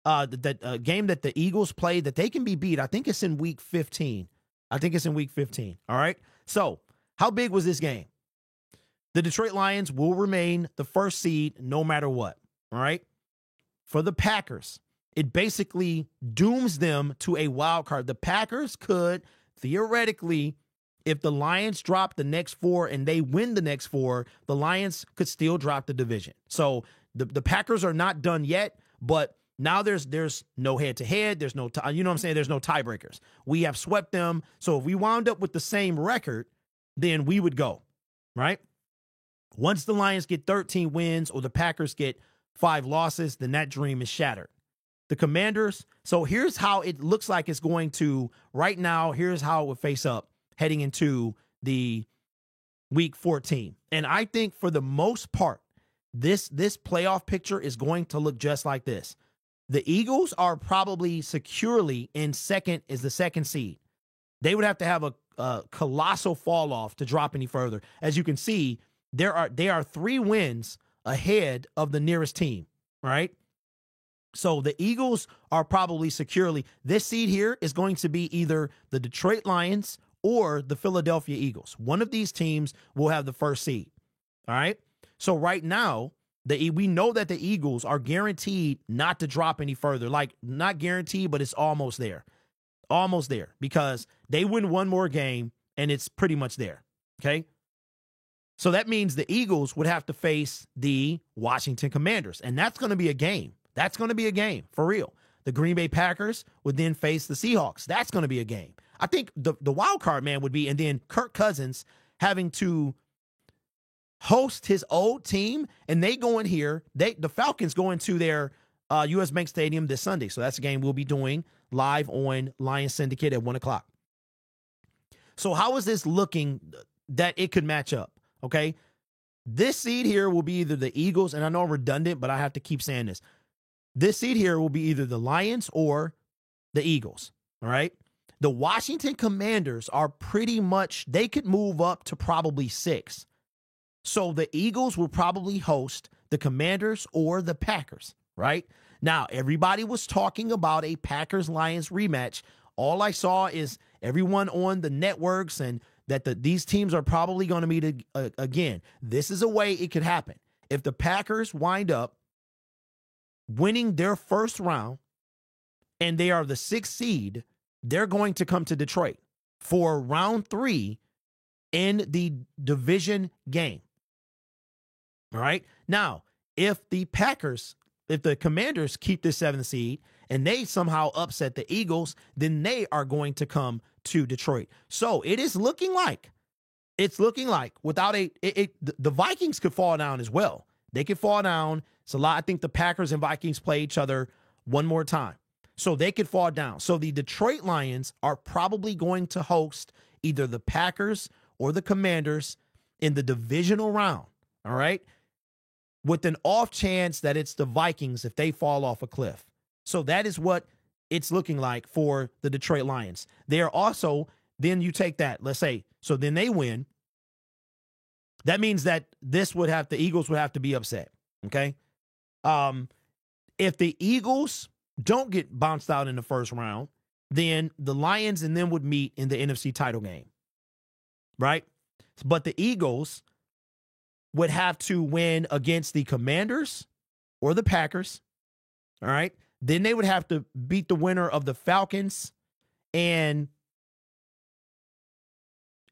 that game that the Eagles play that they can be beat. I think it's in week 15. All right. So how big was this game? The Detroit Lions will remain the 1st seed no matter what. All right. For the Packers, it basically dooms them to a wild card. The Packers could theoretically, if the Lions drop the next 4 and they win the next 4, the Lions could still drop the division. So the Packers are not done yet, but now there's no head-to-head. There's no, you know what I'm saying? There's no tiebreakers. We have swept them. So if we wound up with the same record, then we would go, right? Once the Lions get 13 wins or the Packers get 5 losses, then that dream is shattered. The Commanders, so here's how it looks like it's going to, right now, here's how it would face up heading into the week 14. And I think for the most part, this playoff picture is going to look just like this. The Eagles are probably securely in second, is the 2nd seed. They would have to have a colossal fall off to drop any further. As you can see, they are 3 wins ahead of the nearest team, right? So the Eagles are probably securely, this seed here is going to be either the Detroit Lions or the Philadelphia Eagles. One of these teams will have the first seed. All right. So right now, we know that the Eagles are guaranteed not to drop any further. Like, not guaranteed, but it's almost there. Almost there, because they win one more game and it's pretty much there. Okay. So that means the Eagles would have to face the Washington Commanders, and that's going to be a game. That's going to be a game for real. The Green Bay Packers would then face the Seahawks. That's going to be a game. I think the wild card, man, would be, and then Kirk Cousins having to host his old team, and they go in here. The Falcons go into their U.S. Bank Stadium this Sunday. So that's a game we'll be doing live on Lions Syndicate at 1 o'clock. So how is this looking that it could match up? Okay. This seed here will be either the Eagles, and I know I'm redundant, but I have to keep saying this. This seed here will be either the Lions or the Eagles. All right. The Washington Commanders are pretty much, they could move up to probably 6. So the Eagles will probably host the Commanders or the Packers, right? Now, everybody was talking about a Packers-Lions rematch. All I saw is everyone on the networks and that these teams are probably going to meet again. This is a way it could happen. If the Packers wind up winning their first round and they are the 6th seed, they're going to come to Detroit for round 3 in the division game. All right. Now, if the Commanders keep the 7th seed and they somehow upset the Eagles, then they are going to come to Detroit. So it's looking like without the Vikings could fall down as well. They could fall down. It's a lot. I think the Packers and Vikings play each other one more time. So they could fall down. So the Detroit Lions are probably going to host either the Packers or the Commanders in the divisional round. All right. With an off chance that it's the Vikings if they fall off a cliff. So that is what it's looking like for the Detroit Lions. They are also, then you take that, let's say, so then they win. That means that the Eagles would have to be upset. Okay. If the Eagles don't get bounced out in the first round, then the Lions and them would meet in the NFC title game. Right. But the Eagles would have to win against the Commanders or the Packers. All right. Then they would have to beat the winner of the Falcons and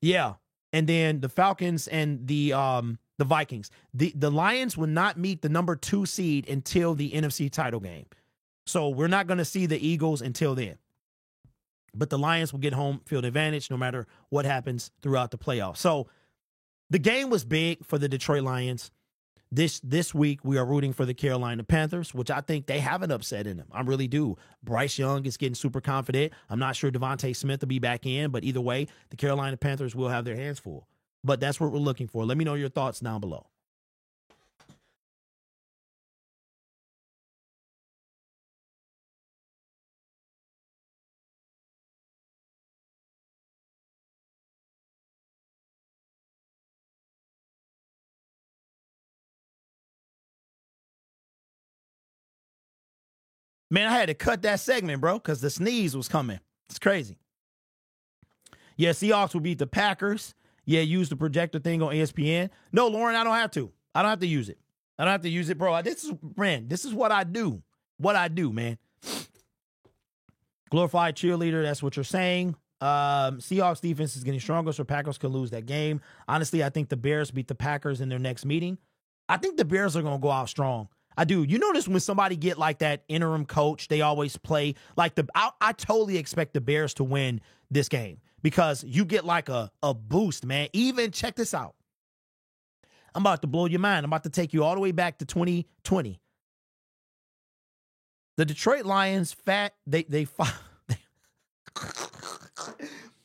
then the Falcons and the Vikings. The Lions would not meet the number 2 seed until the NFC title game. So we're not going to see the Eagles until then. But the Lions will get home field advantage no matter what happens throughout the playoffs. So the game was big for the Detroit Lions. This week, we are rooting for the Carolina Panthers, which I think they have an upset in them. I really do. Bryce Young is getting super confident. I'm not sure Devontae Smith will be back in, but either way, the Carolina Panthers will have their hands full. But that's what we're looking for. Let me know your thoughts down below. Man, I had to cut that segment, bro, because the sneeze was coming. It's crazy. Yeah, Seahawks will beat the Packers. Yeah, use the projector thing on ESPN. No, Lauren, I don't have to. I don't have to use it. I don't have to use it, bro. This is what I do. What I do, man. Glorified cheerleader, that's what you're saying. Seahawks defense is getting stronger, so Packers could lose that game. Honestly, I think the Bears beat the Packers in their next meeting. I think the Bears are going to go out strong. I do. You notice when somebody get like that interim coach, they always play like I totally expect the Bears to win this game because you get like a boost, man. Even check this out. I'm about to blow your mind. I'm about to take you all the way back to 2020. The Detroit Lions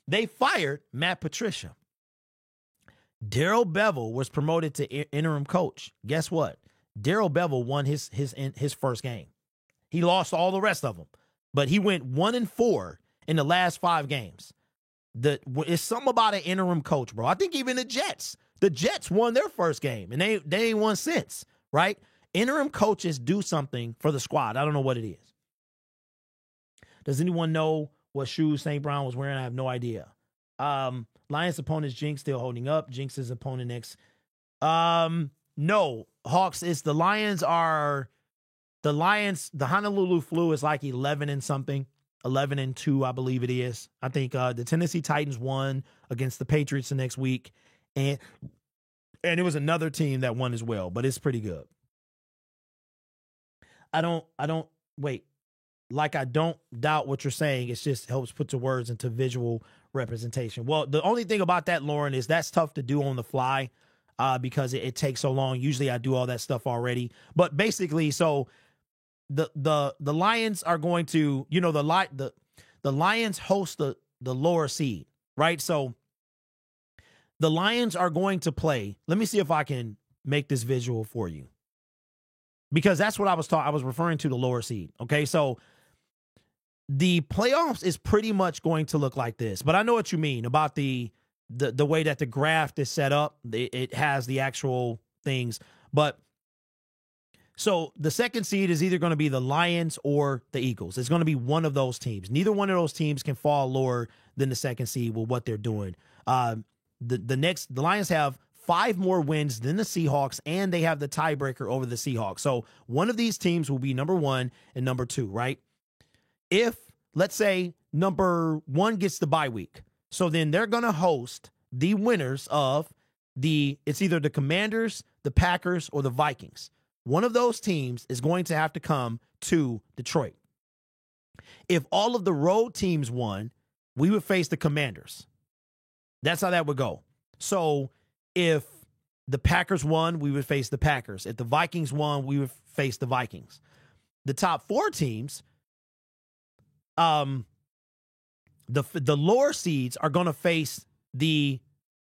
they fired Matt Patricia. Darrell Bevell was promoted to interim coach. Guess what? Darrell Bevell won his first game. He lost all the rest of them, but he went 1-4 in the last 5 games. It's something about an interim coach, bro. I think even the Jets The Jets won their first game, and they ain't won since, right? Interim coaches do something for the squad. I don't know what it is. Does anyone know what shoes St. Brown was wearing? I have no idea. Lions opponent's Jinx still holding up. Jinx's opponent next. No, Hawks, it's the Lions. The Honolulu Flu is like 11 and something. 11-2, I believe it is. I think the Tennessee Titans won against the Patriots the next week. And it was another team that won as well, but it's pretty good. I don't doubt what you're saying. It just helps put the words into visual representation. Well, the only thing about that, Lauren, is that's tough to do on the fly because it takes so long. Usually I do all that stuff already. But basically, so the Lions are going to, the Lions host the lower seed, right? So the Lions are going to play. Let me see if I can make this visual for you. Because that's what I was referring to, the lower seed. Okay, so the playoffs is pretty much going to look like this. But I know what you mean about the way that the graph is set up. It has the actual things. But so the second seed is either going to be the Lions or the Eagles. It's going to be one of those teams. Neither one of those teams can fall lower than the second seed with what they're doing. The Lions have 5 more wins than the Seahawks, and they have the tiebreaker over the Seahawks. So one of these teams will be number 1 and number 2, right? If, let's say, number 1 gets the bye week, so then they're going to host the winners of it's either the Commanders, the Packers, or the Vikings. One of those teams is going to have to come to Detroit. If all of the road teams won, we would face the Commanders. That's how that would go. So if the Packers won, we would face the Packers. If the Vikings won, we would face the Vikings. The top 4 teams, the lower seeds are going to face the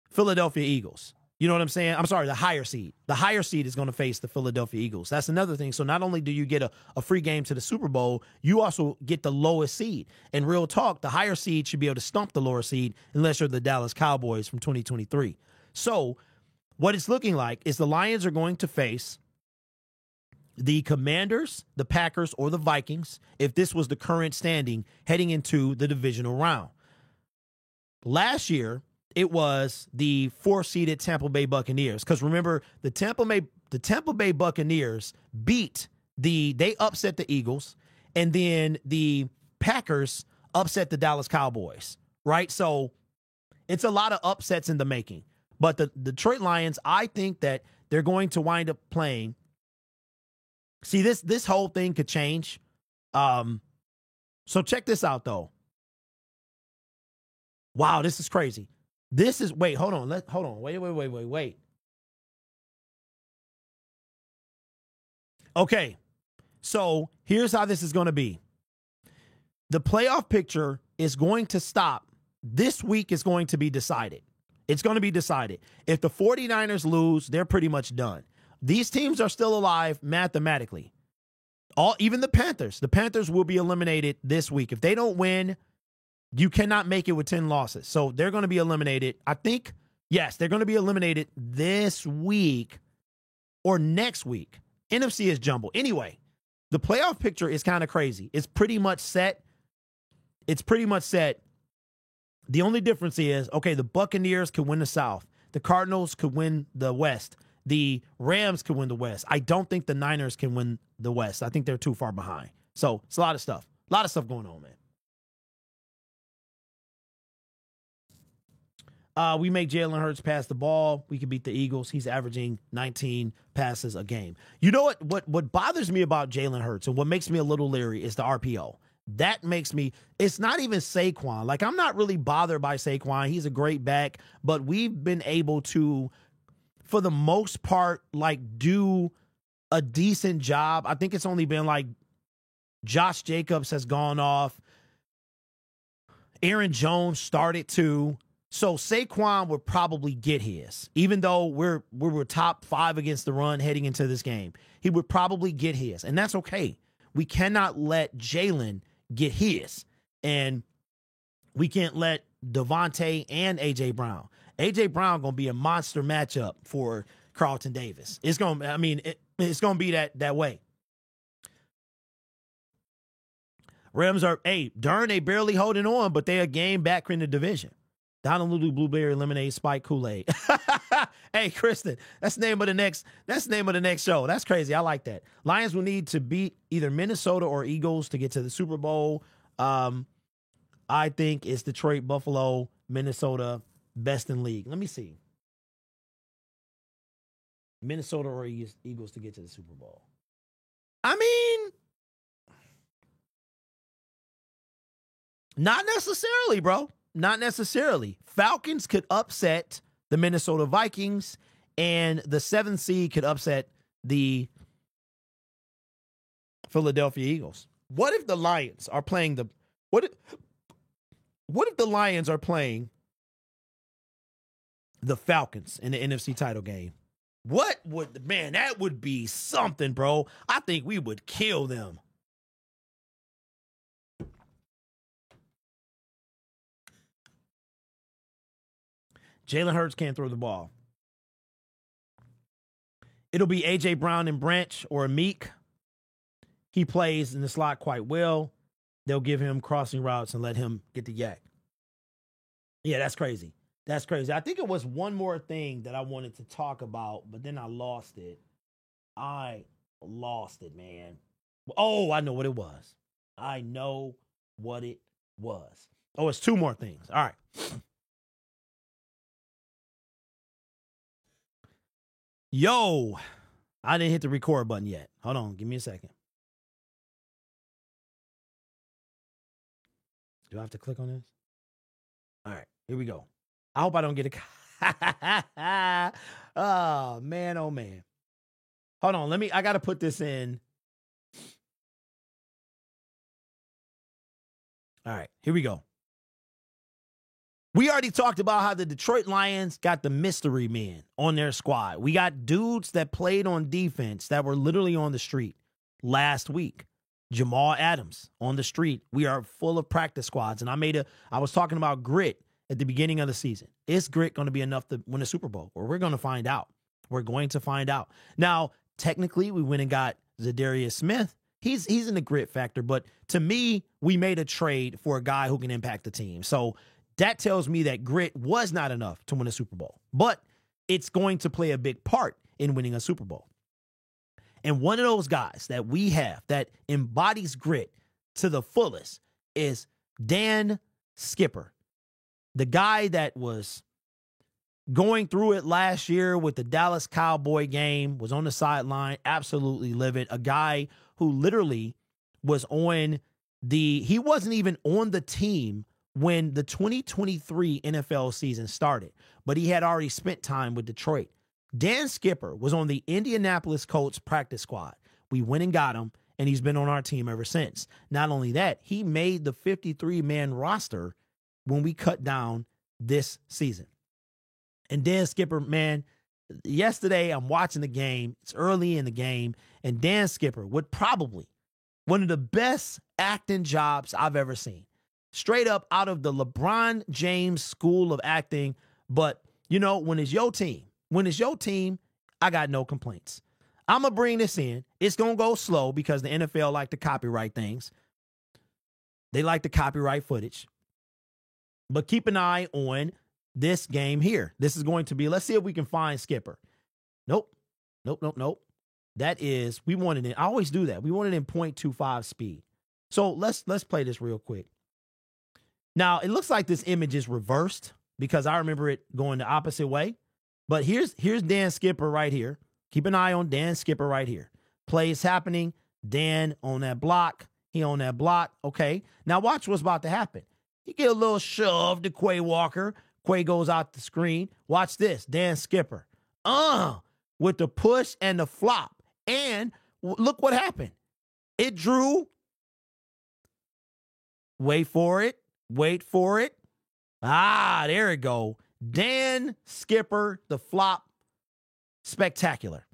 Philadelphia Eagles. You know what I'm saying? I'm sorry, the higher seed. The higher seed is going to face the Philadelphia Eagles. That's another thing. So not only do you get a free game to the Super Bowl, you also get the lowest seed. And real talk, the higher seed should be able to stump the lower seed unless you're the Dallas Cowboys from 2023. So what it's looking like is the Lions are going to face the Commanders, the Packers, or the Vikings if this was the current standing heading into the divisional round. Last year, it was the 4-seeded Tampa Bay Buccaneers. Because remember, the Tampa Bay Buccaneers they upset the Eagles, and then the Packers upset the Dallas Cowboys, right? So it's a lot of upsets in the making. But the Detroit Lions, I think that they're going to wind up playing. See, this whole thing could change. So check this out, though. Wow, this is crazy. Hold on. Wait. Okay, so here's how this is going to be. The playoff picture is going to stop. This week is going to be decided. It's going to be decided. If the 49ers lose, they're pretty much done. These teams are still alive mathematically. Even the Panthers. The Panthers will be eliminated this week. If they don't win, you cannot make it with 10 losses. So they're going to be eliminated. I think, yes, they're going to be eliminated this week or next week. NFC is jumbled. Anyway, the playoff picture is kind of crazy. It's pretty much set. The only difference is, okay, the Buccaneers could win the South. The Cardinals could win the West. The Rams could win the West. I don't think the Niners can win the West. I think they're too far behind. So it's a lot of stuff. A lot of stuff going on, man. We make Jalen Hurts pass the ball. We can beat the Eagles. He's averaging 19 passes a game. You know what bothers me about Jalen Hurts and what makes me a little leery is the RPO. That makes me, it's not even Saquon. Like, I'm not really bothered by Saquon. He's a great back, but we've been able to, for the most part, like, do a decent job. I think it's only been like Josh Jacobs has gone off. Aaron Jones started to. So Saquon would probably get his, even though we're top 5 against the run heading into this game. He would probably get his, and that's okay. We cannot let Jalen get his, and we can't let Devontae and A.J. Brown. A.J. Brown going to be a monster matchup for Carlton Davis. It's going to, it's going to be that way. Rams are, darn, they barely holding on, but they a game back in the division. Donald Blueberry Lemonade Spike Kool-Aid. Hey, Kristen, that's the name of the next show. That's crazy. I like that. Lions will need to beat either Minnesota or Eagles to get to the Super Bowl. I think it's Detroit, Buffalo, Minnesota, best in league. Let me see. Minnesota or Eagles to get to the Super Bowl. I mean, not necessarily, bro. Not necessarily. Falcons could upset the Minnesota Vikings, and the 7th seed could upset the Philadelphia Eagles. What if the Lions are playing what if the Lions are playing the Falcons in the NFC title game? That would be something, bro. I think we would kill them. Jalen Hurts can't throw the ball. It'll be A.J. Brown and Branch or Meek. He plays in the slot quite well. They'll give him crossing routes and let him get the yak. Yeah, that's crazy. That's crazy. I think it was one more thing that I wanted to talk about, but then I lost it. I lost it, man. Oh, I know what it was. Oh, it's two more things. All right. Yo, I didn't hit the record button yet. Hold on. Give me a second. Do I have to click on this? All right. Here we go. I hope I don't get a... Oh, man. Oh, man. Hold on. I got to put this in. All right. Here we go. We already talked about how the Detroit Lions got the mystery men on their squad. We got dudes that played on defense that were literally on the street last week. Jamal Adams on the street. We are full of practice squads. And I was talking about grit at the beginning of the season. Is grit going to be enough to win a Super Bowl? Or we're going to find out. We're going to find out. Now, technically, we went and got Zadarius Smith. He's in the grit factor. But to me, we made a trade for a guy who can impact the team. So that tells me that grit was not enough to win a Super Bowl, but it's going to play a big part in winning a Super Bowl. And one of those guys that we have that embodies grit to the fullest is Dan Skipper, the guy that was going through it last year with the Dallas Cowboy game, was on the sideline, absolutely livid, a guy who literally was he wasn't even on the team when the 2023 NFL season started, but he had already spent time with Detroit. Dan Skipper was on the Indianapolis Colts practice squad. We went and got him, and he's been on our team ever since. Not only that, he made the 53-man roster when we cut down this season. And Dan Skipper, man, yesterday I'm watching the game. It's early in the game, and Dan Skipper would probably one of the best acting jobs I've ever seen. Straight up out of the LeBron James School of Acting. But, when it's your team, I got no complaints. I'm going to bring this in. It's going to go slow because the NFL like to copyright things. They like to copyright footage. But keep an eye on this game here. This is going to be, let's see if we can find Skipper. Nope. That is, we want it in, I always do that. We want it in 0.25 speed. So let's play this real quick. Now, it looks like this image is reversed because I remember it going the opposite way. But here's Dan Skipper right here. Keep an eye on Dan Skipper right here. Play is happening. Dan on that block. He on that block. Okay. Now watch what's about to happen. He get a little shove to Quay Walker. Quay goes out the screen. Watch this. Dan Skipper. With the push and the flop. And look what happened. It drew. Wait for it. There we go. Dan Skipper, the flop. Spectacular.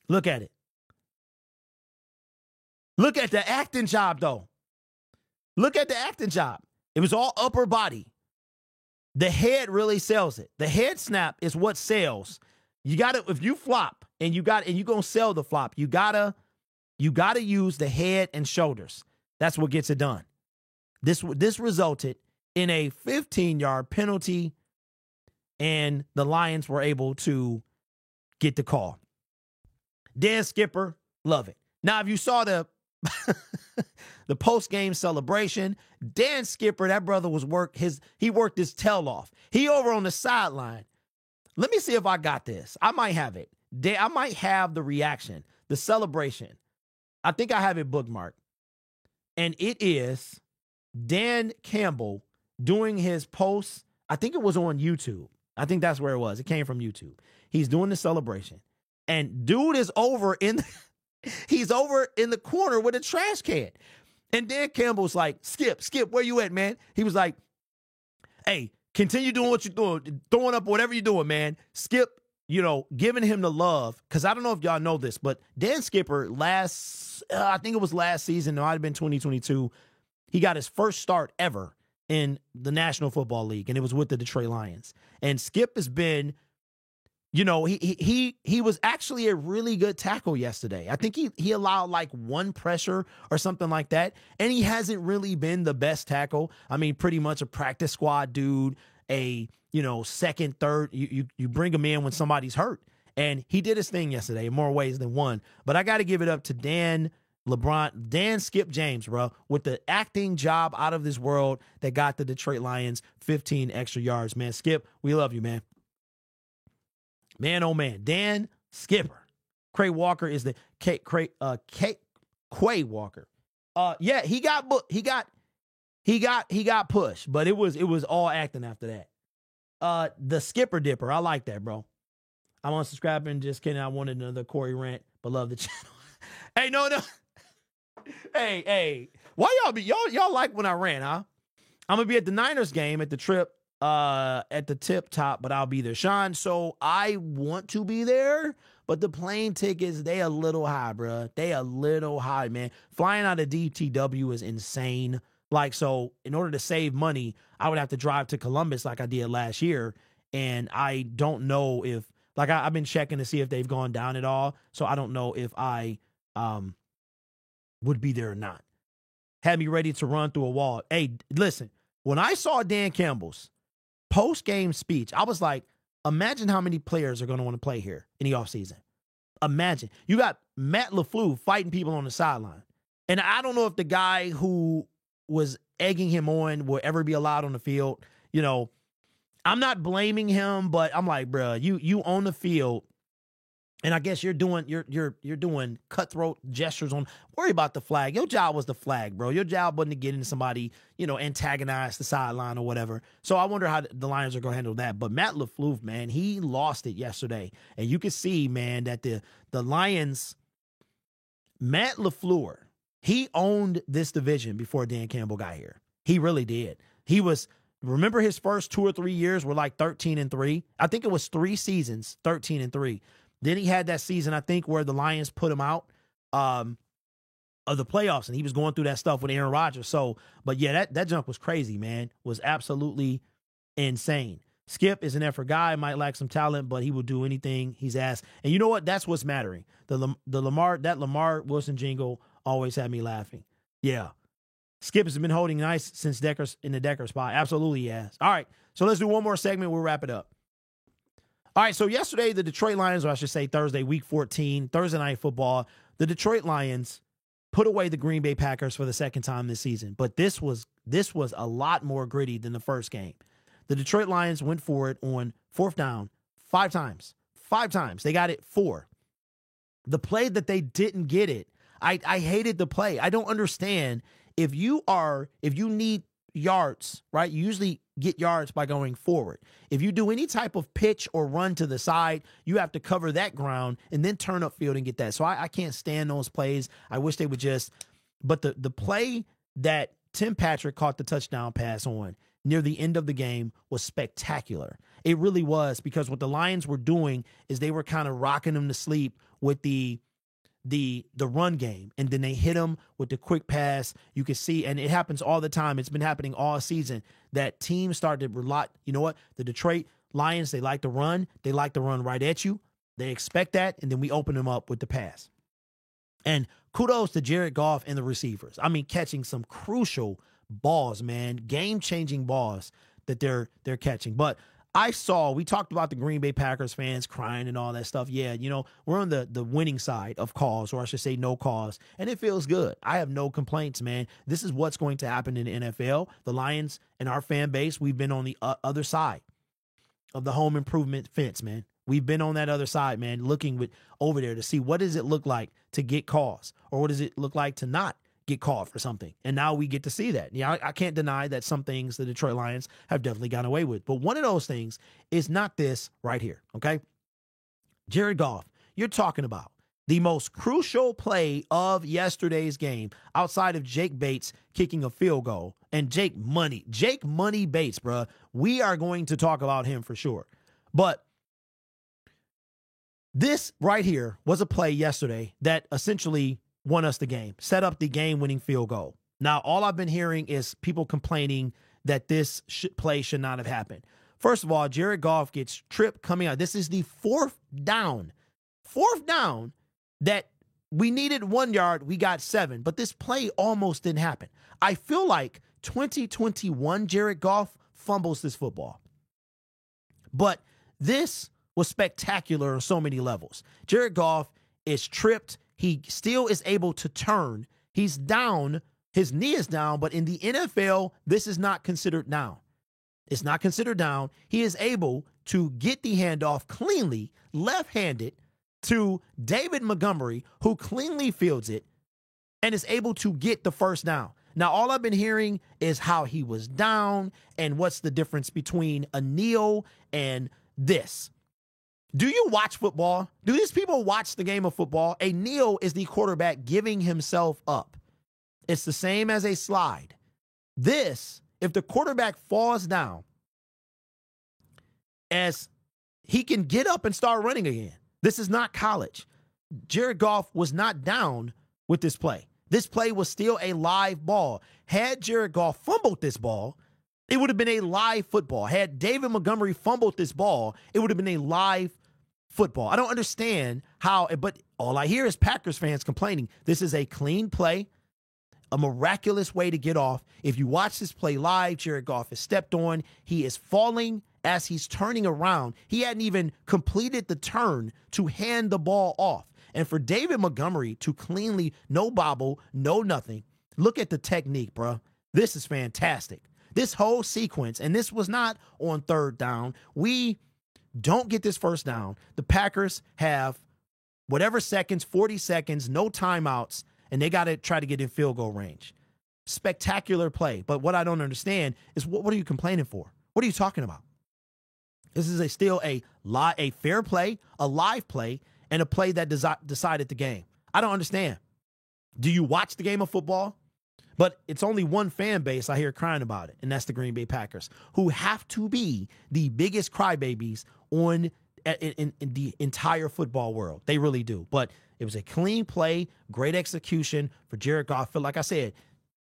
Look at it. Look at the acting job, though. Look at the acting job. It was all upper body. The head really sells it. The head snap is what sells. You gotta, if you flop and you're gonna sell the flop, you gotta use the head and shoulders. That's what gets it done. This resulted in a 15-yard penalty, and the Lions were able to get the call. Dan Skipper, love it. Now, if you saw the the post-game celebration, Dan Skipper, that brother he worked his tail off. He over on the sideline. Let me see if I got this. I might have it. I might have the reaction, the celebration. I think I have it bookmarked. And it is Dan Campbell doing his post. I think it was on YouTube. I think that's where it was. It came from YouTube. He's doing the celebration. And dude is over he's over in the corner with a trash can. And Dan Campbell's like, Skip, where you at, man? He was like, hey, continue doing what you're doing, throwing up whatever you're doing, man. Skip, giving him the love. Because I don't know if y'all know this, but Dan Skipper I think it was last season, it might have been 2022, he got his first start ever in the National Football League, and it was with the Detroit Lions. And Skip has been, he was actually a really good tackle yesterday. I think he allowed like one pressure or something like that, and he hasn't really been the best tackle. I mean, pretty much a practice squad dude, second, third. You bring him in when somebody's hurt, and he did his thing yesterday in more ways than one. But I got to give it up to Dan Skip James, bro, with the acting job out of this world that got the Detroit Lions 15 extra yards, man. Skip, we love you, man. Man, oh man, Dan Skipper. Quay Walker is the Quay Walker. Yeah, he got pushed, but it was all acting after that. The Skipper Dipper, I like that, bro. I'm unsubscribing, just kidding. I wanted another Corey rant, but love the channel. Hey, no. Hey, why y'all like when I rant, huh? I'm gonna be at the Niners game at the trip. At the tip top, but I'll be there. Sean, so I want to be there, but the plane tickets, they a little high, bro. They a little high, man. Flying out of DTW is insane. Like, so in order to save money, I would have to drive to Columbus like I did last year, and I don't know if, like, I've been checking to see if they've gone down at all, so I don't know if I would be there or not. Had me ready to run through a wall. Hey, listen, when I saw Dan Campbell's post-game speech, I was like, imagine how many players are going to want to play here in the offseason. Imagine. You got Matt LaFleur fighting people on the sideline. And I don't know if the guy who was egging him on will ever be allowed on the field. I'm not blaming him, but I'm like, bro, you on the field, and I guess you're doing cutthroat gestures on. Worry about the flag. Your job was the flag, bro. Your job wasn't to get into somebody, antagonize the sideline or whatever. So I wonder how the Lions are going to handle that. But Matt LaFleur, man, he lost it yesterday. And you can see, man, that the Lions, Matt LaFleur, he owned this division before Dan Campbell got here. He really did. Remember his first 2 or 3 years were like 13-3. I think it was 3 seasons, 13-3. Then he had that season, I think, where the Lions put him out of the playoffs, and he was going through that stuff with Aaron Rodgers. So, but yeah, that jump was crazy, man. Was absolutely insane. Skip is an effort guy, might lack some talent, but he will do anything he's asked. And you know what? That's what's mattering. That Lamar Wilson jingle always had me laughing. Yeah. Skip has been holding nice since in the Decker spot. Absolutely, he has. All right, so let's do one more segment. We'll wrap it up. All right, so yesterday, the Detroit Lions, or I should say Thursday, Week 14, Thursday Night Football, the Detroit Lions put away the Green Bay Packers for the second time this season. But this was a lot more gritty than the first game. The Detroit Lions went for it on fourth down 5 times. 5 times. They got it 4. The play that they didn't get it, I hated the play. I don't understand. If you need yards, right, you usually get yards by going forward. If you do any type of pitch or run to the side, you have to cover that ground and then turn upfield and get that. So I can't stand those plays. I wish they would just, but the play that Tim Patrick caught the touchdown pass on near the end of the game was spectacular. It really was, because what the Lions were doing is they were kind of rocking them to sleep with the the run game, and then they hit him with the quick pass. You can see, and it happens all the time. It's been happening all season that teams start to rely. You know what? The Detroit Lions, they like to run. They like to run right at you. They expect that, and then we open them up with the pass. And kudos to Jared Goff and the receivers. I mean, catching some crucial balls, man, game-changing balls that they're catching. But we talked about the Green Bay Packers fans crying and all that stuff. Yeah, we're on the winning side of calls, or I should say no calls, and it feels good. I have no complaints, man. This is what's going to happen in the NFL. The Lions and our fan base, we've been on the other side of the home improvement fence, man. We've been on that other side, man, looking over there to see what does it look like to get calls, or what does it look like to not get called for something. And now we get to see that. Yeah, I can't deny that some things the Detroit Lions have definitely gotten away with. But one of those things is not this right here, okay? Jared Goff, you're talking about the most crucial play of yesterday's game outside of Jake Bates kicking a field goal. And Jake Money Bates, bruh. We are going to talk about him for sure. But this right here was a play yesterday that essentially won us the game, set up the game-winning field goal. Now, all I've been hearing is people complaining that this play should not have happened. First of all, Jared Goff gets tripped coming out. This is the fourth down that we needed 1 yard. We got 7, but this play almost didn't happen. I feel like 2021 Jared Goff fumbles this football. But this was spectacular on so many levels. Jared Goff is tripped. He still is able to turn. He's down. His knee is down, but in the NFL, this is not considered down. It's not considered down. He is able to get the handoff cleanly, left-handed, to David Montgomery, who cleanly fields it and is able to get the first down. Now, all I've been hearing is how he was down and what's the difference between a kneel and this. Do you watch football? Do these people watch the game of football? A kneel is the quarterback giving himself up. It's the same as a slide. This, if the quarterback falls down, as he can get up and start running again. This is not college. Jared Goff was not down with this play. This play was still a live ball. Had Jared Goff fumbled this ball, it would have been a live football. Had David Montgomery fumbled this ball, it would have been a live football. I don't understand how, but all I hear is Packers fans complaining. This is a clean play, a miraculous way to get off. If you watch this play live, Jared Goff is stepped on. He is falling as he's turning around. He hadn't even completed the turn to hand the ball off. And for David Montgomery to cleanly, no bobble, no nothing. Look at the technique, bro. This is fantastic. This whole sequence, and this was not on third down. We don't get this first down. The Packers have whatever seconds, 40 seconds, no timeouts, and they got to try to get in field goal range. Spectacular play. But what I don't understand is what are you complaining for? What are you talking about? This is still a fair play, a live play, and a play that decided the game. I don't understand. Do you watch the game of football? But it's only one fan base I hear crying about it, and that's the Green Bay Packers, who have to be the biggest crybabies in the entire football world. They really do. But it was a clean play, great execution for Jared Goff. Like I said,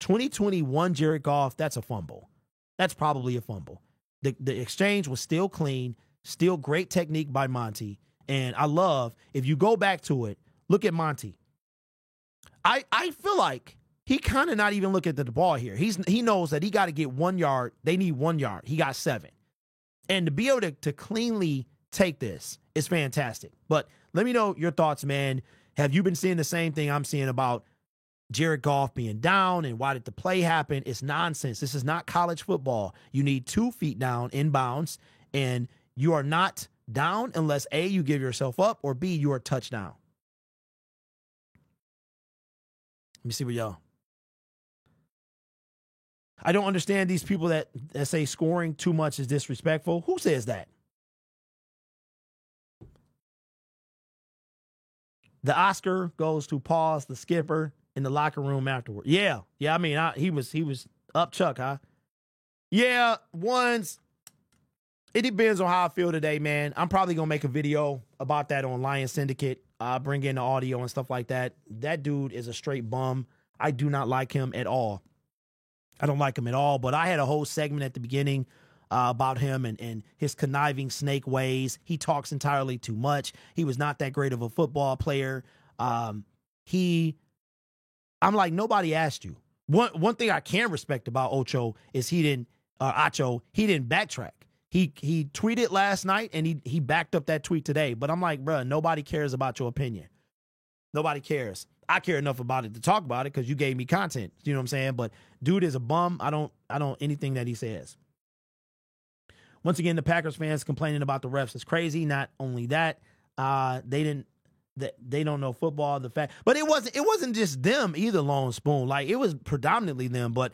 2021 Jared Goff, that's a fumble. That's probably a fumble. The exchange was still clean, still great technique by Monty. And I love, if you go back to it, look at Monty. I feel like he kind of not even looking at the ball here. He knows that he got to get 1 yard. They need 1 yard. He got 7. And to be able to cleanly take this is fantastic. But let me know your thoughts, man. Have you been seeing the same thing I'm seeing about Jared Goff being down and why did the play happen? It's nonsense. This is not college football. You need 2 feet down in bounds, and you are not down unless A, you give yourself up, or B, you are touchdown. Let me see what y'all. I don't understand these people that say scoring too much is disrespectful. Who says that? The Oscar goes to Pauls, the skipper, in the locker room afterward. Yeah. I mean, he was up Chuck, huh? Yeah, it depends on how I feel today, man. I'm probably going to make a video about that on Lion Syndicate. bring in the audio and stuff like that. That dude is a straight bum. I do not like him at all. I don't like him at all, but I had a whole segment at the beginning about him and his conniving snake ways. He talks entirely too much. He was not that great of a football player. I'm like, nobody asked you. One thing I can respect about Acho is he didn't backtrack. He tweeted last night and he backed up that tweet today. But I'm like, bruh, nobody cares about your opinion. Nobody cares. I care enough about it to talk about it because you gave me content. You know what I'm saying? But dude is a bum. I don't anything that he says. Once again, the Packers fans complaining about the refs is crazy. Not only that, they don't know football. But it wasn't just them either, Lone Spoon. Like, it was predominantly them, but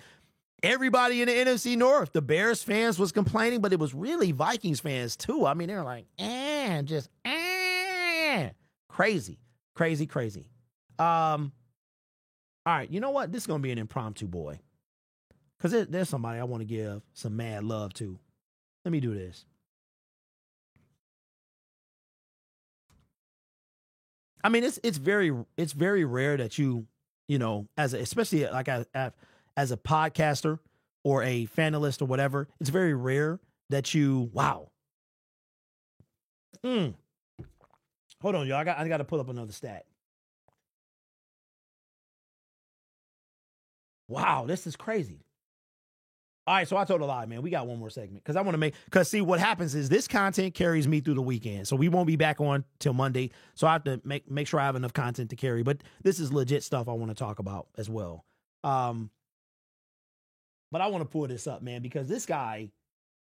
everybody in the NFC North, the Bears fans was complaining, but it was really Vikings fans too. I mean, they were like, crazy. All right, you know what? This is going to be an impromptu, boy. Because there's somebody I want to give some mad love to. Let me do this. I mean, it's very rare that you know, especially like as a podcaster or a fanalist or whatever, it's very rare that you, wow. Hold on, y'all. I got to pull up another stat. Wow, this is crazy. All right, so I told a lie, man. We got one more segment because I want to because see, what happens is this content carries me through the weekend. So we won't be back on till Monday. So I have to make sure I have enough content to carry. But this is legit stuff I want to talk about as well. But I want to pull this up, man, because this guy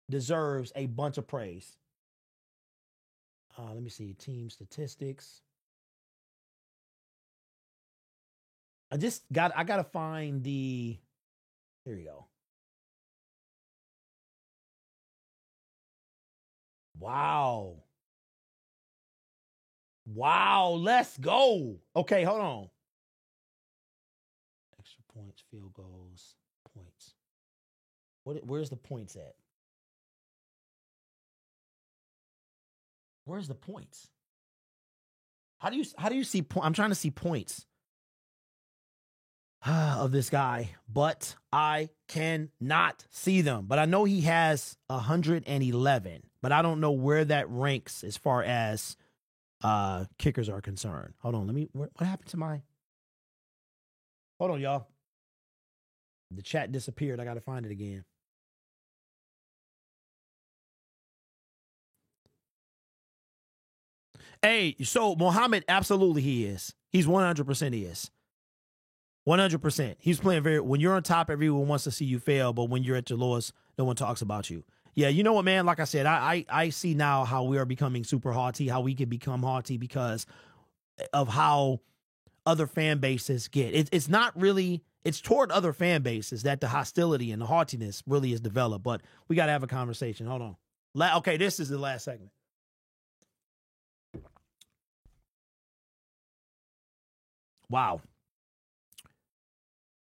deserves a bunch of praise. Let me see. Team statistics. I got to find the, here we go. Wow, let's go. Okay, hold on. Extra points, field goals, points. Where's the points at? Where's the points? How do you see I'm trying to see points of this guy, but I cannot see them. But I know he has 111, but I don't know where that ranks as far as kickers are concerned. Hold on, what happened to my? Hold on, y'all. The chat disappeared. I got to find it again. Hey, so Muhammad, absolutely he is. He's 100% he is. 100%. He's playing when you're on top, everyone wants to see you fail, but when you're at your lowest, no one talks about you. Yeah, you know what, man? Like I said, I see now how we are becoming super haughty, how we can become haughty because of how other fan bases get. It's not really, it's toward other fan bases that the hostility and the haughtiness really is developed, but we got to have a conversation. Hold on. Okay, this is the last segment. Wow.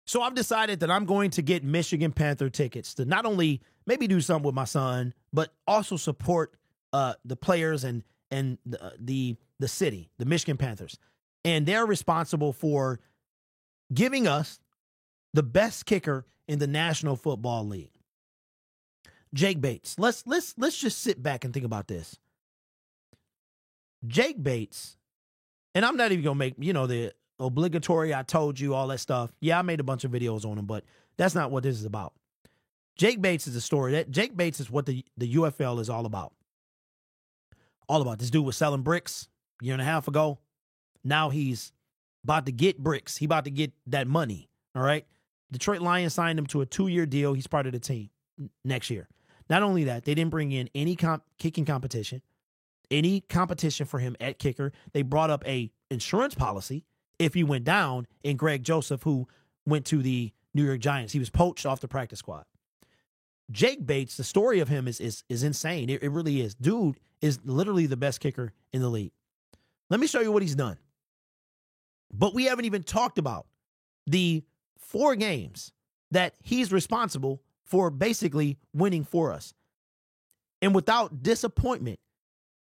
So I've decided that I'm going to get Michigan Panther tickets to not only maybe do something with my son, but also support the players and the city, the Michigan Panthers. And they're responsible for giving us the best kicker in the National Football League. Jake Bates. Let's just sit back and think about this. Jake Bates, and I'm not even going to make, the obligatory, I told you, all that stuff. Yeah, I made a bunch of videos on him, but that's not what this is about. Jake Bates is a story. Jake Bates is what the UFL is all about. All about. This dude was selling bricks a year and a half ago. Now he's about to get bricks. He about to get that money, all right? Detroit Lions signed him to a 2-year deal. He's part of the team next year. Not only that, they didn't bring in any kicking competition, any competition for him at kicker. They brought up a insurance policy if he went down, and Greg Joseph, who went to the New York Giants. He was poached off the practice squad. Jake Bates, the story of him is insane. It really is. Dude is literally the best kicker in the league. Let me show you what he's done. But we haven't even talked about the 4 games that he's responsible for basically winning for us. And without disappointment,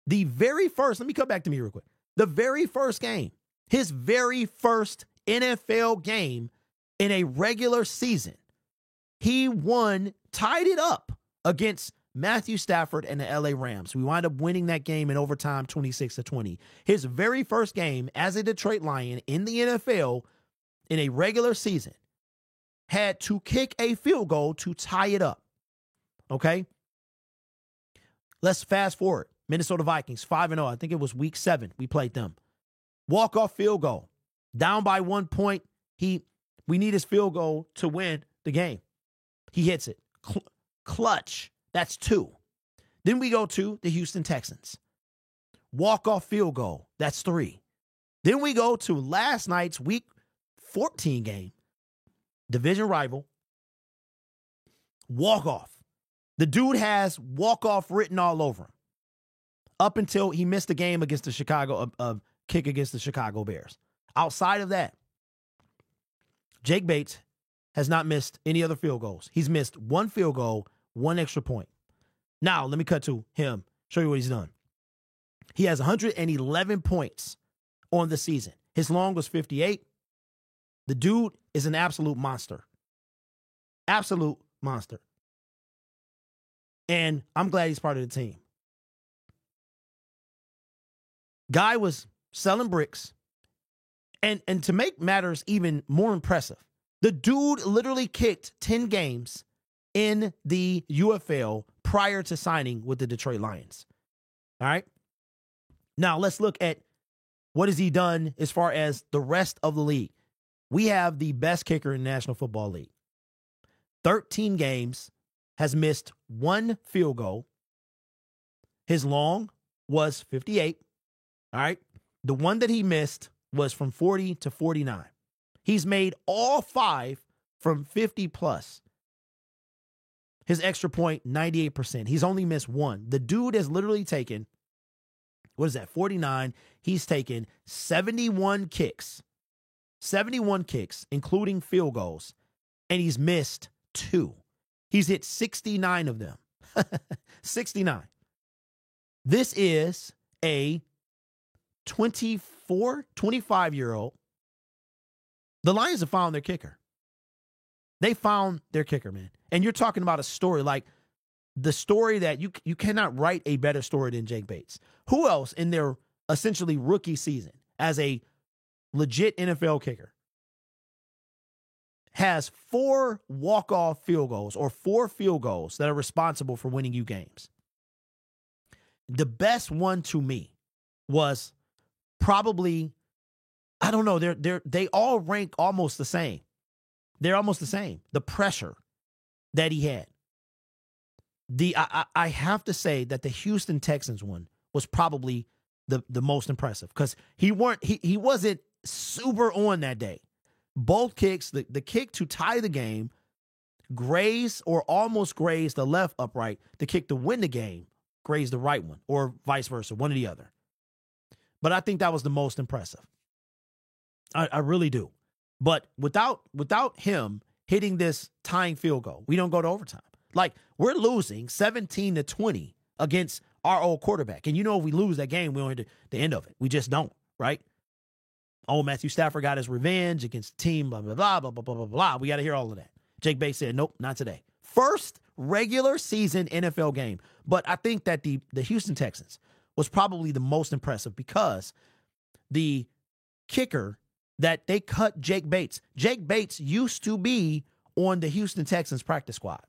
the very first, let me come back to me real quick. The very first game, his very first NFL game in a regular season, he tied it up against Matthew Stafford and the LA Rams. We wind up winning that game in overtime 26-20. His very first game as a Detroit Lion in the NFL in a regular season had to kick a field goal to tie it up. Okay? Let's fast forward. Minnesota Vikings, 5-0. I think it was week 7 we played them. Walk-off field goal. Down by 1 point. We need his field goal to win the game. He hits it. Clutch. That's 2. Then we go to the Houston Texans. Walk-off field goal. That's 3. Then we go to last night's week 14 game. Division rival. Walk-off. The dude has walk-off written all over him. Up until he missed a game against the kick against the Chicago Bears. Outside of that, Jake Bates has not missed any other field goals. He's missed 1 field goal, 1 extra point. Now, let me cut to him, show you what he's done. He has 111 points on the season. His long was 58. The dude is an absolute monster. Absolute monster. And I'm glad he's part of the team. Guy was selling bricks. And to make matters even more impressive, the dude literally kicked 10 games in the UFL prior to signing with the Detroit Lions. All right? Now, let's look at what has he done as far as the rest of the league. We have the best kicker in the National Football League. 13 games, has missed 1 field goal. His long was 58. All right? The one that he missed was from 40 to 49. He's made all 5 from 50 plus. His extra point, 98%. He's only missed 1. The dude has literally taken, 49. He's taken 71 kicks. 71 kicks, including field goals. And he's missed 2. He's hit 69 of them. 69. This is a 25-year-old. The Lions have found their kicker. They found their kicker, man. And you're talking about a story like the story that you cannot write a better story than Jake Bates. Who else in their essentially rookie season as a legit NFL kicker has 4 walk-off field goals or 4 field goals that are responsible for winning you games? The best one to me was probably, I don't know, they all rank almost the same. They're almost the same. The pressure that he had. I have to say that the Houston Texans one was probably the most impressive because he wasn't super on that day. Both kicks, the kick to tie the game, graze or almost graze the left upright. The kick to win the game, graze the right one, or vice versa, one or the other. But I think that was the most impressive. I really do. But without him hitting this tying field goal, we don't go to overtime. Like, we're losing 17-20 against our old quarterback. And you know, if we lose that game, we don't hit the end of it. We just don't, right? Oh, Matthew Stafford got his revenge against the team, blah, blah, blah, blah, blah, blah, blah, blah. We got to hear all of that. Jake Bates said, nope, not today. First regular season NFL game. But I think that the Houston Texans was probably the most impressive because the kicker that they cut Jake Bates used to be on the Houston Texans practice squad.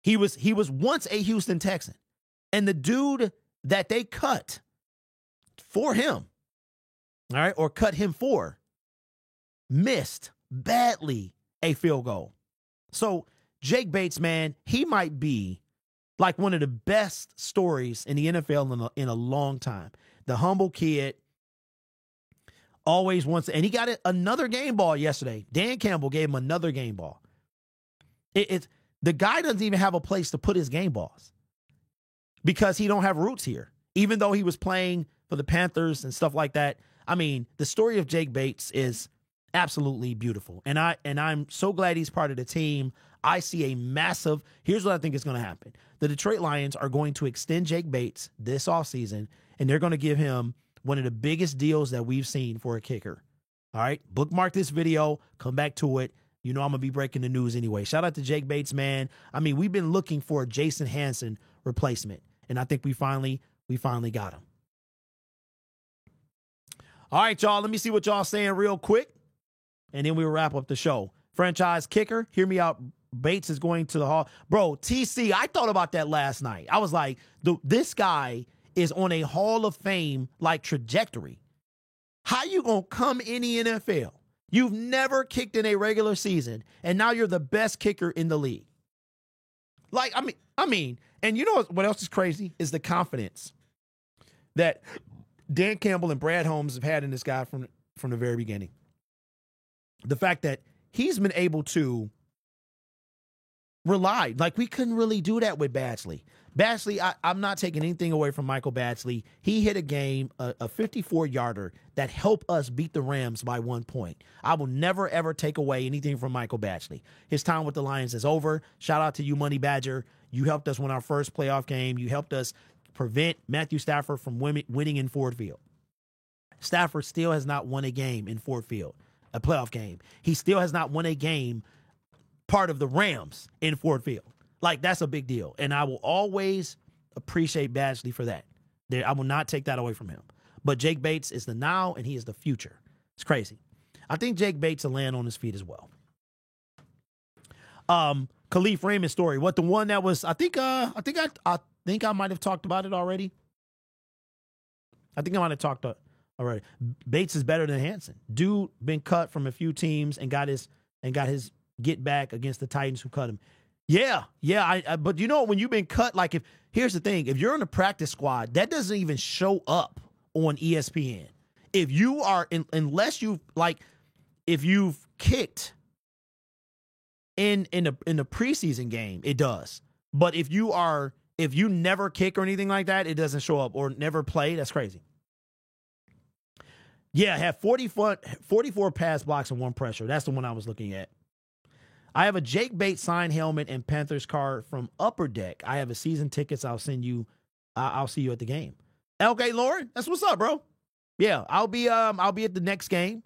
He was once a Houston Texan. And the dude that they cut for him, all right, or cut him for, missed badly a field goal. So Jake Bates, man, he might be like one of the best stories in the NFL in a long time. The humble kid, always wants, and he got another game ball yesterday. Dan Campbell gave him another game ball. The guy doesn't even have a place to put his game balls because he don't have roots here. Even though he was playing for the Panthers and stuff like that. I mean, the story of Jake Bates is absolutely beautiful. And I'm so glad he's part of the team. I see a massive, here's what I think is going to happen. The Detroit Lions are going to extend Jake Bates this offseason, and they're going to give him one of the biggest deals that we've seen for a kicker. All right, bookmark this video, come back to it. You know I'm going to be breaking the news anyway. Shout out to Jake Bates, man. I mean, we've been looking for a Jason Hanson replacement, and I think we finally got him. All right, y'all, let me see what y'all saying real quick, and then we'll wrap up the show. Franchise kicker, hear me out. Bates is going to the Hall. Bro, TC, I thought about that last night. I was like, this guy is on a Hall of Fame like trajectory. How you going to come in the NFL? You've never kicked in a regular season, and now you're the best kicker in the league. Like, I mean, and you know what else is crazy is the confidence that Dan Campbell and Brad Holmes have had in this guy from the very beginning. The fact that he's been able to rely, like we couldn't really do that with Badgley. Badgley, I'm not taking anything away from Michael Badgley. He hit a game, a 54-yarder that helped us beat the Rams by 1 point. I will never, ever take away anything from Michael Badgley. His time with the Lions is over. Shout out to you, Money Badger. You helped us win our first playoff game. You helped us prevent Matthew Stafford from winning in Ford Field. Stafford still has not won a game in Ford Field, a playoff game. He still has not won a game part of the Rams in Ford Field. Like, that's a big deal. And I will always appreciate Badgley for that. I will not take that away from him. But Jake Bates is the now, and he is the future. It's crazy. I think Jake Bates will land on his feet as well. Khalif Raymond's story. What, the one that was, I think I might have talked about it already. I think I might have talked already. Bates is better than Hanson. Dude been cut from a few teams and got his get back against the Titans who cut him. Yeah. But you know, when you've been cut, like, here's the thing, if you're on the practice squad, that doesn't even show up on ESPN. If you are, unless if you've kicked in the preseason game, it does. But if you never kick or anything like that, it doesn't show up, or never play. That's crazy. Yeah, have 44 pass blocks and 1 pressure. That's the one I was looking at. I have a Jake Bates signed helmet and Panthers card from Upper Deck. I have a season tickets. I'll send you. I'll see you at the game. Okay, Lauren, that's what's up, bro. Yeah, I'll be at the next game.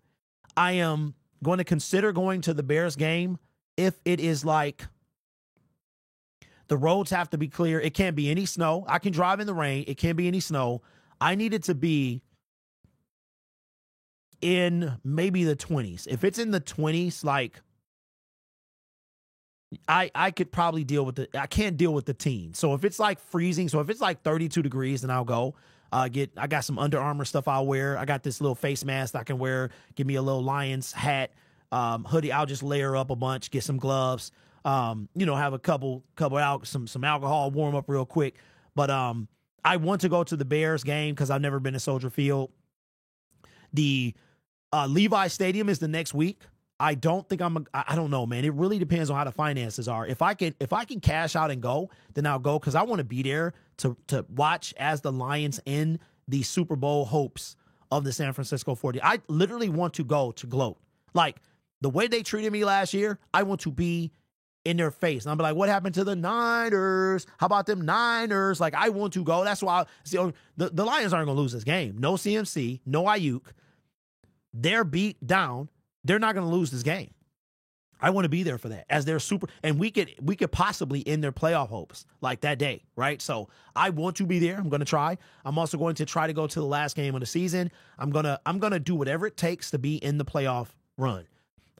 I am going to consider going to the Bears game if it is like the roads have to be clear. It can't be any snow. I can drive in the rain. It can't be any snow. I need it to be in maybe the 20s. If it's in the 20s, like, I could probably I can't deal with the teens. So if it's like freezing, so if it's like 32 degrees, then I'll go. I got some Under Armour stuff I'll wear. I got this little face mask I can wear. Give me a little Lions hat, hoodie. I'll just layer up a bunch, get some gloves, have a couple some alcohol, warm up real quick. But I want to go to the Bears game because I've never been to Soldier Field. The Levi Stadium is the next week. I don't think I don't know, man. It really depends on how the finances are. If I can cash out and go, then I'll go, because I want to be there to watch as the Lions end the Super Bowl hopes of the San Francisco 40. I literally want to go to gloat. Like, the way they treated me last year, I want to be in their face. And I'll be like, what happened to the Niners? How about them Niners? Like, I want to go. That's why the Lions aren't going to lose this game. No CMC, no Ayuk. They're beat down. They're not going to lose this game. I want to be there for that, as they're super, and we could possibly end their playoff hopes like that day, right? So I want to be there. I'm going to try. I'm also going to try to go to the last game of the season. I'm gonna do whatever it takes to be in the playoff run.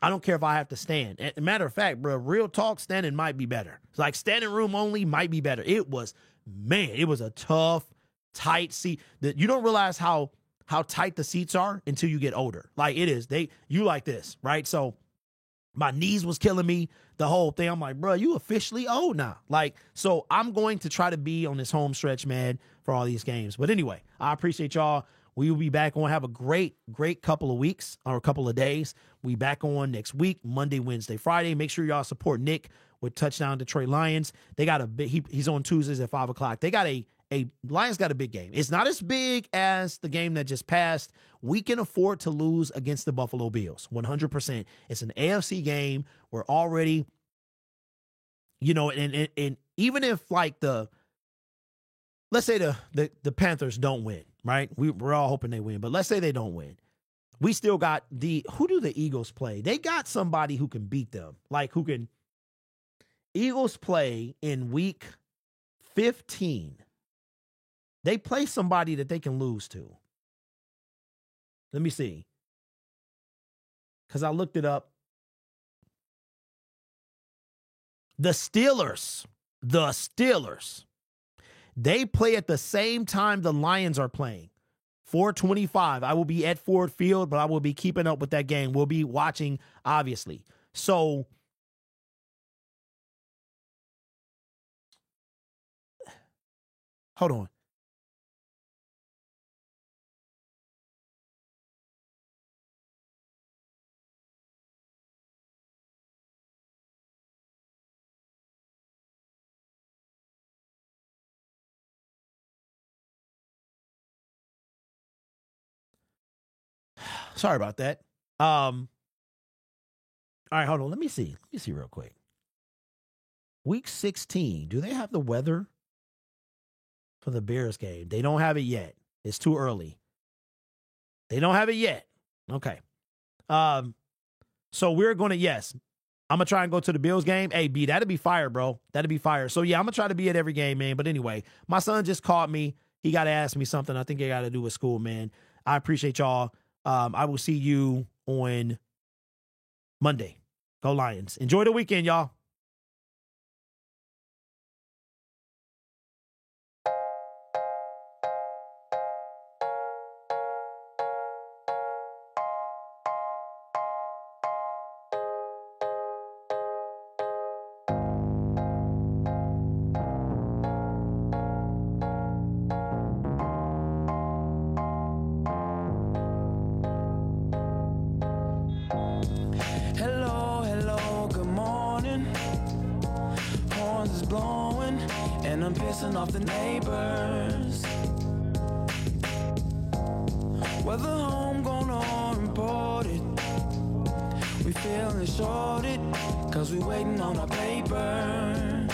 I don't care if I have to stand. As a matter of fact, bro, real talk, standing might be better. It's like standing room only might be better. It was a tough, tight seat. You don't realize how tight the seats are until you get older. Like, it is. You like this, right? So my knees was killing me, the whole thing. I'm like, bro, you officially old now. Like, so I'm going to try to be on this home stretch, man, for all these games. But anyway, I appreciate y'all. We will be back on. Have a great couple of weeks or a couple of days. We back on next week, Monday, Wednesday, Friday. Make sure y'all support Nick with Touchdown Detroit Lions. They got he's on Tuesdays at 5:00. They got Lions got a big game. It's not as big as the game that just passed. We can afford to lose against the Buffalo Bills, 100%. It's an AFC game. We're already, and even if, like, let's say the Panthers don't win, right? We're all hoping they win, but let's say they don't win. We still got who do the Eagles play? They got somebody who can beat them. Like Eagles play in week 15. They play somebody that they can lose to. Let me see. Because I looked it up. The Steelers. They play at the same time the Lions are playing. 4:25. I will be at Ford Field, but I will be keeping up with that game. We'll be watching, obviously. So, hold on. Sorry about that. All right, hold on. Let me see real quick. Week 16. Do they have the weather for the Bears game? They don't have it yet. It's too early. They don't have it yet. Okay. So we're going to, yes, I'm going to try and go to the Bills game. Hey, B, that'd be fire, bro. That'd be fire. So, yeah, I'm going to try to be at every game, man. But anyway, my son just called me. He got to ask me something. I think it got to do with school, man. I appreciate y'all. I will see you on Monday. Go Lions. Enjoy the weekend, y'all. Off the neighbors, whether homegrown or imported, we feeling shorted, cause we waiting on our paper.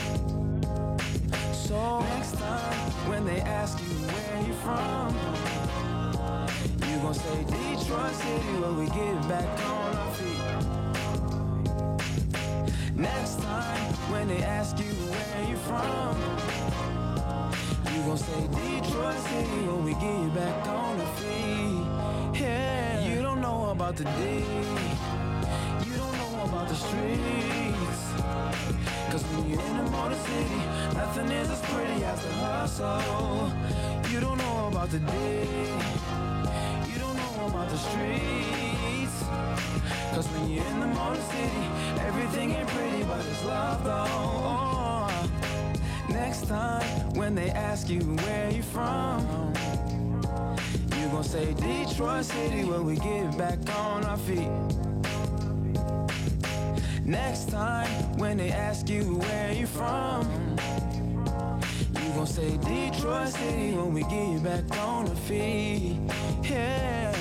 So next time when they ask you where you from, you gon' say Detroit City, where we get back on our feet. Next time when they ask you where you from, you gon' say Detroit City when we get back on the feet. Yeah, you don't know about the D, you don't know about the streets. Cause when you're in the Motor City, nothing is as pretty as the hustle. You don't know about the D, you don't know about the streets. Cause when you're in the Motor City, everything ain't pretty but it's love though. Next time when they ask you where you from, you gon' say Detroit City where we get back on our feet. Next time when they ask you where you from, you gon' say Detroit City when we get back on our feet. Yeah.